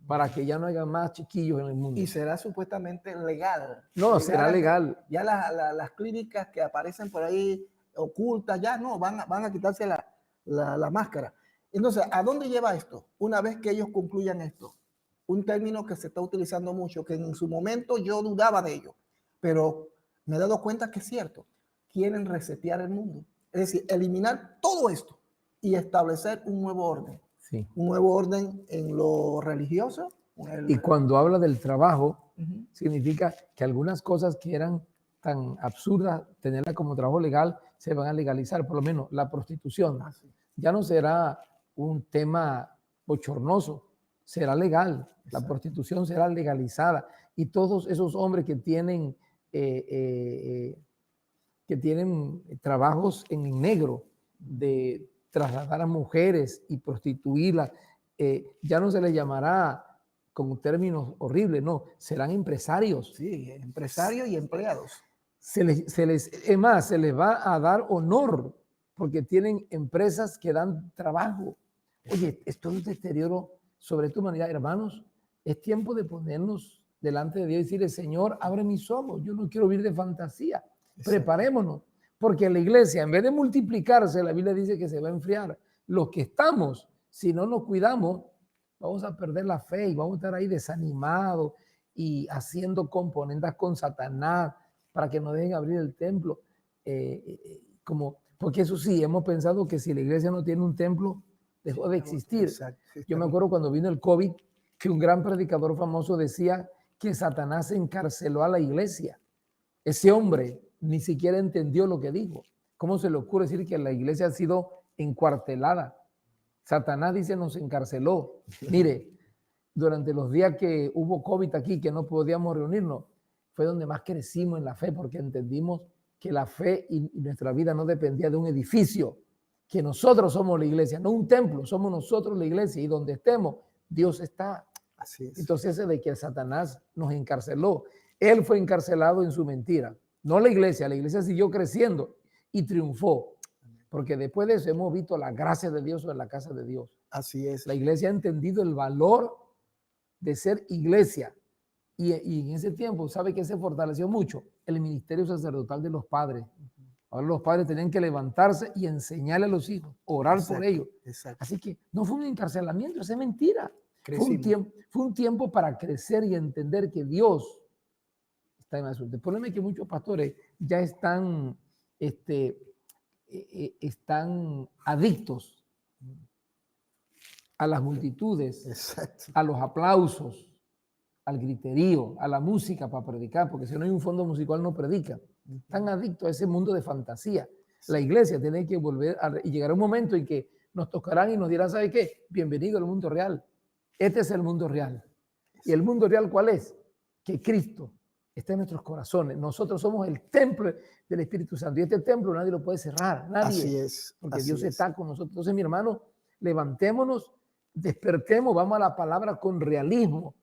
para que ya no haya más chiquillos en el mundo. Y será supuestamente legal. No, legal, será legal. Ya las clínicas que aparecen por ahí ocultas, ya no, van a quitarse la máscara. Entonces, ¿a dónde lleva esto? Una vez que ellos concluyan esto, un término que se está utilizando mucho, que en su momento yo dudaba de ello, pero me he dado cuenta que es cierto. Quieren resetear el mundo. Es decir, eliminar todo esto y establecer un nuevo orden. Sí. Un nuevo orden en lo religioso. Y cuando habla del trabajo, significa que algunas cosas que eran tan absurdas, tenerla como trabajo legal, se van a legalizar, por lo menos la prostitución. Sí. Ya no será un tema bochornoso, será legal. Exacto. La prostitución será legalizada. Y todos esos hombres que tienen trabajos en negro de trasladar a mujeres y prostituirlas, ya no se les llamará con términos horribles, no, serán empresarios. Sí, empresarios y empleados. Es más, se les va a dar honor porque tienen empresas que dan trabajo. Oye, esto es un deterioro sobre tu humanidad, hermanos. Es tiempo de ponernos delante de Dios y decirle, Señor, abre mis ojos, yo no quiero vivir de fantasía. Exacto. Preparémonos, porque la iglesia, en vez de multiplicarse, la Biblia dice que se va a enfriar. Los que estamos, si no nos cuidamos, vamos a perder la fe y vamos a estar ahí desanimados y haciendo componendas con Satanás para que nos dejen abrir el templo. Porque eso sí, hemos pensado que si la iglesia no tiene un templo, dejó de existir. Exacto, sí, yo me acuerdo cuando vino el COVID, que un gran predicador famoso decía que Satanás encarceló a la iglesia. Ese hombre ni siquiera entendió lo que dijo. ¿Cómo se le ocurre decir que la iglesia ha sido encuartelada? Satanás dice nos encarceló. Mire, durante los días que hubo COVID aquí, que no podíamos reunirnos, fue donde más crecimos en la fe, porque entendimos que la fe y nuestra vida no dependía de un edificio, que nosotros somos la iglesia, no un templo, somos nosotros la iglesia, y donde estemos, Dios está. Así es. Entonces, ese de que Satanás nos encarceló, él fue encarcelado en su mentira, no la iglesia siguió creciendo y triunfó, porque después de eso hemos visto la gracia de Dios en la casa de Dios. Así es. La iglesia ha entendido el valor de ser iglesia. Y en ese tiempo, ¿sabe que se fortaleció mucho? El ministerio sacerdotal de los padres. Ahora los padres tenían que levantarse y enseñarle a los hijos, orar por ellos. Exacto. Así que no fue un encarcelamiento, eso es mentira. Crecimos. Fue un tiempo para crecer y entender que Dios está en el asunto. El problema es que muchos pastores ya están adictos a las multitudes, Exacto. a los aplausos, al griterío, a la música para predicar, porque si no hay un fondo musical no predica. Están adictos a ese mundo de fantasía. La iglesia tiene que volver y llegará un momento en que nos tocarán y nos dirán, ¿sabe qué? Bienvenido al mundo real. Este es el mundo real. ¿Y el mundo real cuál es? Que Cristo está en nuestros corazones. Nosotros somos el templo del Espíritu Santo. Y este templo nadie lo puede cerrar. Nadie. Así es. Porque así Dios es. está con nosotros. Entonces, mi hermano, levantémonos, despertemos, vamos a la palabra con realismo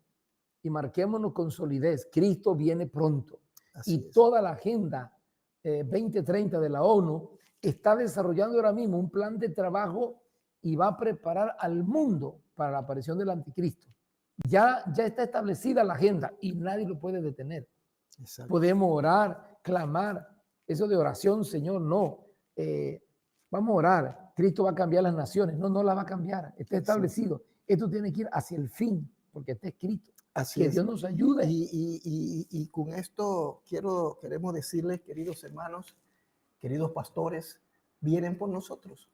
y marquémonos con solidez. Cristo viene pronto. Así y es. toda la agenda 2030 de la ONU está desarrollando ahora mismo un plan de trabajo y va a preparar al mundo para la aparición del anticristo. Ya está establecida la agenda y nadie lo puede detener. Exacto. Podemos orar, clamar. Eso de oración, Señor, no. Vamos a orar. Cristo va a cambiar las naciones. No las va a cambiar. Está establecido. Esto tiene que ir hacia el fin, porque está escrito. Así que es. Dios nos ayude. Y con esto queremos decirles, queridos hermanos, queridos pastores, vienen por nosotros,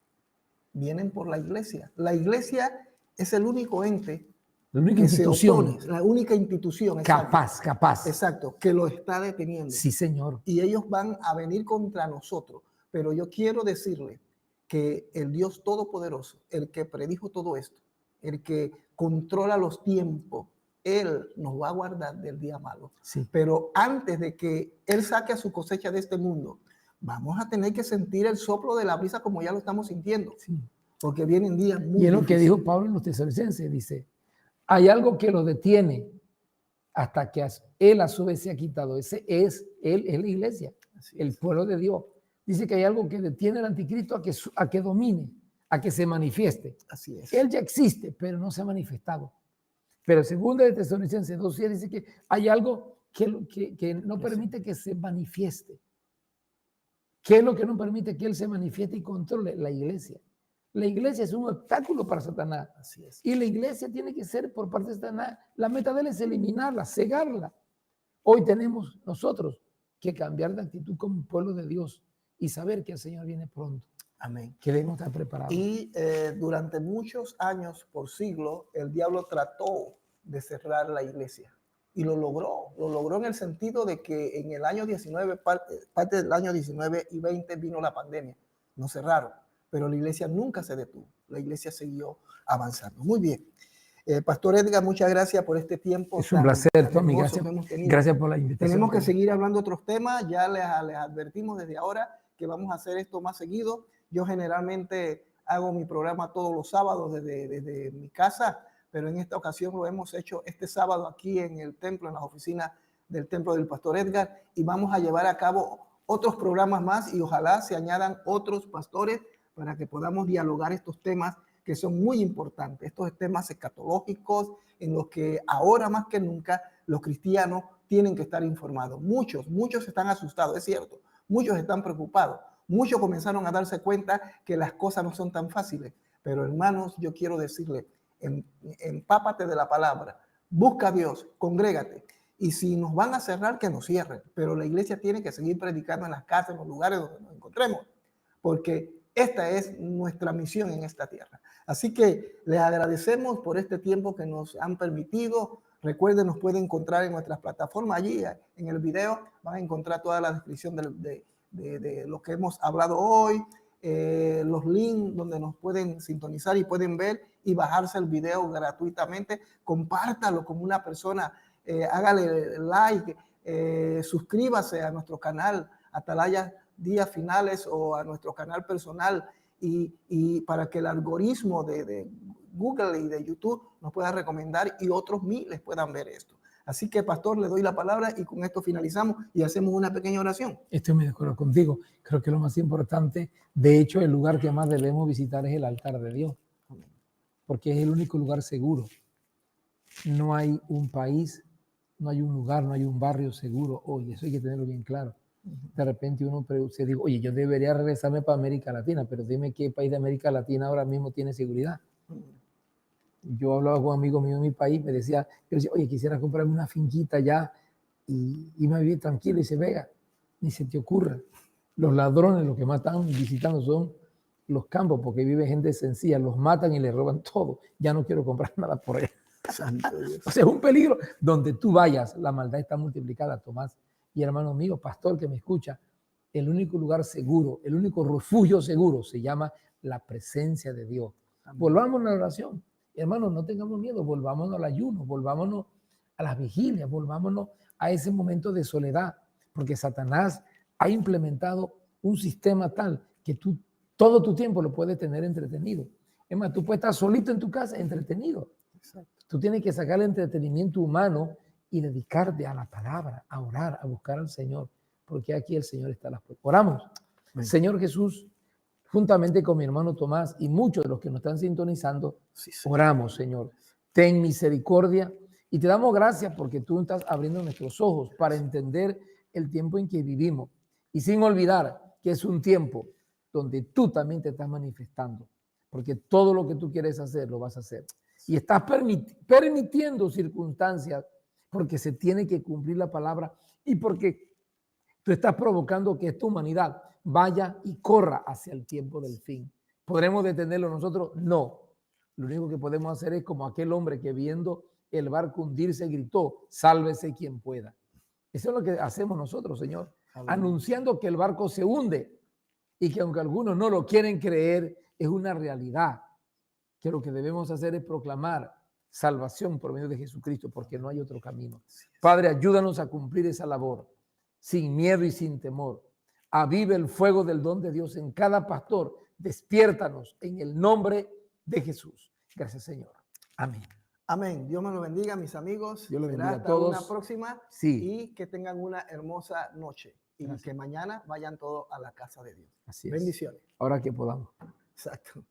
vienen por la iglesia. La iglesia es el único ente, la única que institución se opone, la única institución capaz. Exacto, que lo está deteniendo. Sí, Señor. Y ellos van a venir contra nosotros. Pero yo quiero decirle que el Dios Todopoderoso, el que predijo todo esto, el que controla los tiempos, Él nos va a guardar del día malo. Sí. Pero antes de que Él saque a su cosecha de este mundo, vamos a tener que sentir el soplo de la brisa como ya lo estamos sintiendo. Sí. Porque vienen días muy Y es lo difíciles. que dijo Pablo en los Tesalonicenses, dice, hay algo que lo detiene hasta que Él a su vez se ha quitado. Él es la iglesia, el pueblo de Dios. Dice que hay algo que detiene al anticristo a que domine, a que se manifieste. Así es. Él ya existe, pero no se ha manifestado. Pero segunda de Tesalonicenses 2:10 dice que hay algo que no permite que se manifieste. ¿Qué es lo que no permite que Él se manifieste y controle? La iglesia. La iglesia es un obstáculo para Satanás. Así es. Y la iglesia tiene que ser por parte de Satanás. La meta de él es eliminarla, cegarla. Hoy tenemos nosotros que cambiar de actitud como pueblo de Dios y saber que el Señor viene pronto. Amén. Que debemos estar preparados. Y durante muchos años, por siglos, el diablo trató de cerrar la iglesia. Y lo logró en el sentido de que en el año 19, parte del año 19 y 20 vino la pandemia. Nos cerraron, pero la iglesia nunca se detuvo. La iglesia siguió avanzando. Muy bien. Pastor Edgar, muchas gracias por este tiempo. Es un placer, Tommy. Gracias por la invitación. Tenemos que seguir hablando otros temas. Ya les advertimos desde ahora que vamos a hacer esto más seguido. Yo generalmente hago mi programa todos los sábados desde mi casa pero en esta ocasión lo hemos hecho este sábado aquí en el templo, en las oficinas del templo del Pastor Edgar, y vamos a llevar a cabo otros programas más y ojalá se añadan otros pastores para que podamos dialogar estos temas que son muy importantes, estos temas escatológicos en los que ahora más que nunca los cristianos tienen que estar informados. Muchos están asustados, es cierto, muchos están preocupados, muchos comenzaron a darse cuenta que las cosas no son tan fáciles, pero hermanos, yo quiero decirles, empápate de la palabra, busca a Dios, congrégate. Y si nos van a cerrar, que nos cierren. Pero la iglesia tiene que seguir predicando en las casas, en los lugares donde nos encontremos. Porque esta es nuestra misión en esta tierra. Así que les agradecemos por este tiempo que nos han permitido. Recuerden, nos pueden encontrar en nuestras plataformas. Allí en el video van a encontrar toda la descripción de lo que hemos hablado hoy. Los links donde nos pueden sintonizar y pueden ver y bajarse el video gratuitamente. Compártalo con una persona. Hágale like, suscríbase a nuestro canal Atalaya Días Finales o a nuestro canal personal y para que el algoritmo de Google y de YouTube nos pueda recomendar y otros miles puedan ver esto. Así que, pastor, le doy la palabra y con esto finalizamos y hacemos una pequeña oración. Estoy muy de acuerdo contigo. Creo que lo más importante, de hecho, el lugar que más debemos visitar es el altar de Dios, porque es el único lugar seguro. No hay un país, no hay un lugar, no hay un barrio seguro hoy. Eso hay que tenerlo bien claro. De repente uno se dice, oye, yo debería regresarme para América Latina, pero dime qué país de América Latina ahora mismo tiene seguridad. Yo hablaba con un amigo mío en mi país, me decía, yo decía, oye, quisiera comprarme una finquita ya y irme a vivir tranquilo. Y dice, Vega, ni se te ocurra. Los ladrones, los que más están visitando son los campos, porque vive gente sencilla, los matan y les roban todo. Ya no quiero comprar nada por allá. O sea, es un peligro. Donde tú vayas, la maldad está multiplicada, Tomás. Y hermano mío, pastor que me escucha, el único lugar seguro, el único refugio seguro se llama la presencia de Dios. Amén. Volvamos a la oración. Hermanos, no tengamos miedo, volvámonos al ayuno, volvámonos a las vigilias, volvámonos a ese momento de soledad, porque Satanás ha implementado un sistema tal que tú todo tu tiempo lo puedes tener entretenido. Es más, tú puedes estar solito en tu casa entretenido. Exacto. Tú tienes que sacar el entretenimiento humano y dedicarte a la palabra, a orar, a buscar al Señor, porque aquí el Señor está a las puertas. Oramos. Amén. Señor Jesús, juntamente con mi hermano Tomás y muchos de los que nos están sintonizando, sí, oramos, Señor. Ten misericordia y te damos gracias porque tú estás abriendo nuestros ojos para entender el tiempo en que vivimos y sin olvidar que es un tiempo donde tú también te estás manifestando, porque todo lo que tú quieres hacer lo vas a hacer y estás permitiendo circunstancias porque se tiene que cumplir la palabra y porque tú estás provocando que esta humanidad vaya y corra hacia el tiempo del fin. ¿Podremos detenerlo nosotros? No. Lo único que podemos hacer es como aquel hombre que viendo el barco hundirse gritó, sálvese quien pueda. Eso es lo que hacemos nosotros, Señor. Anunciando que el barco se hunde y que aunque algunos no lo quieren creer, es una realidad. Que lo que debemos hacer es proclamar salvación por medio de Jesucristo, porque no hay otro camino. Padre, ayúdanos a cumplir esa labor, sin miedo y sin temor. Avive el fuego del don de Dios en cada pastor. Despiértanos en el nombre de Jesús. Gracias, Señor. Amén. Amén. Dios me lo bendiga, mis amigos. Dios lo bendiga hasta a todos. Una próxima. Sí. Y que tengan una hermosa noche. Y gracias. Que mañana vayan todos a la casa de Dios. Así es. Bendiciones. Ahora que podamos. Exacto.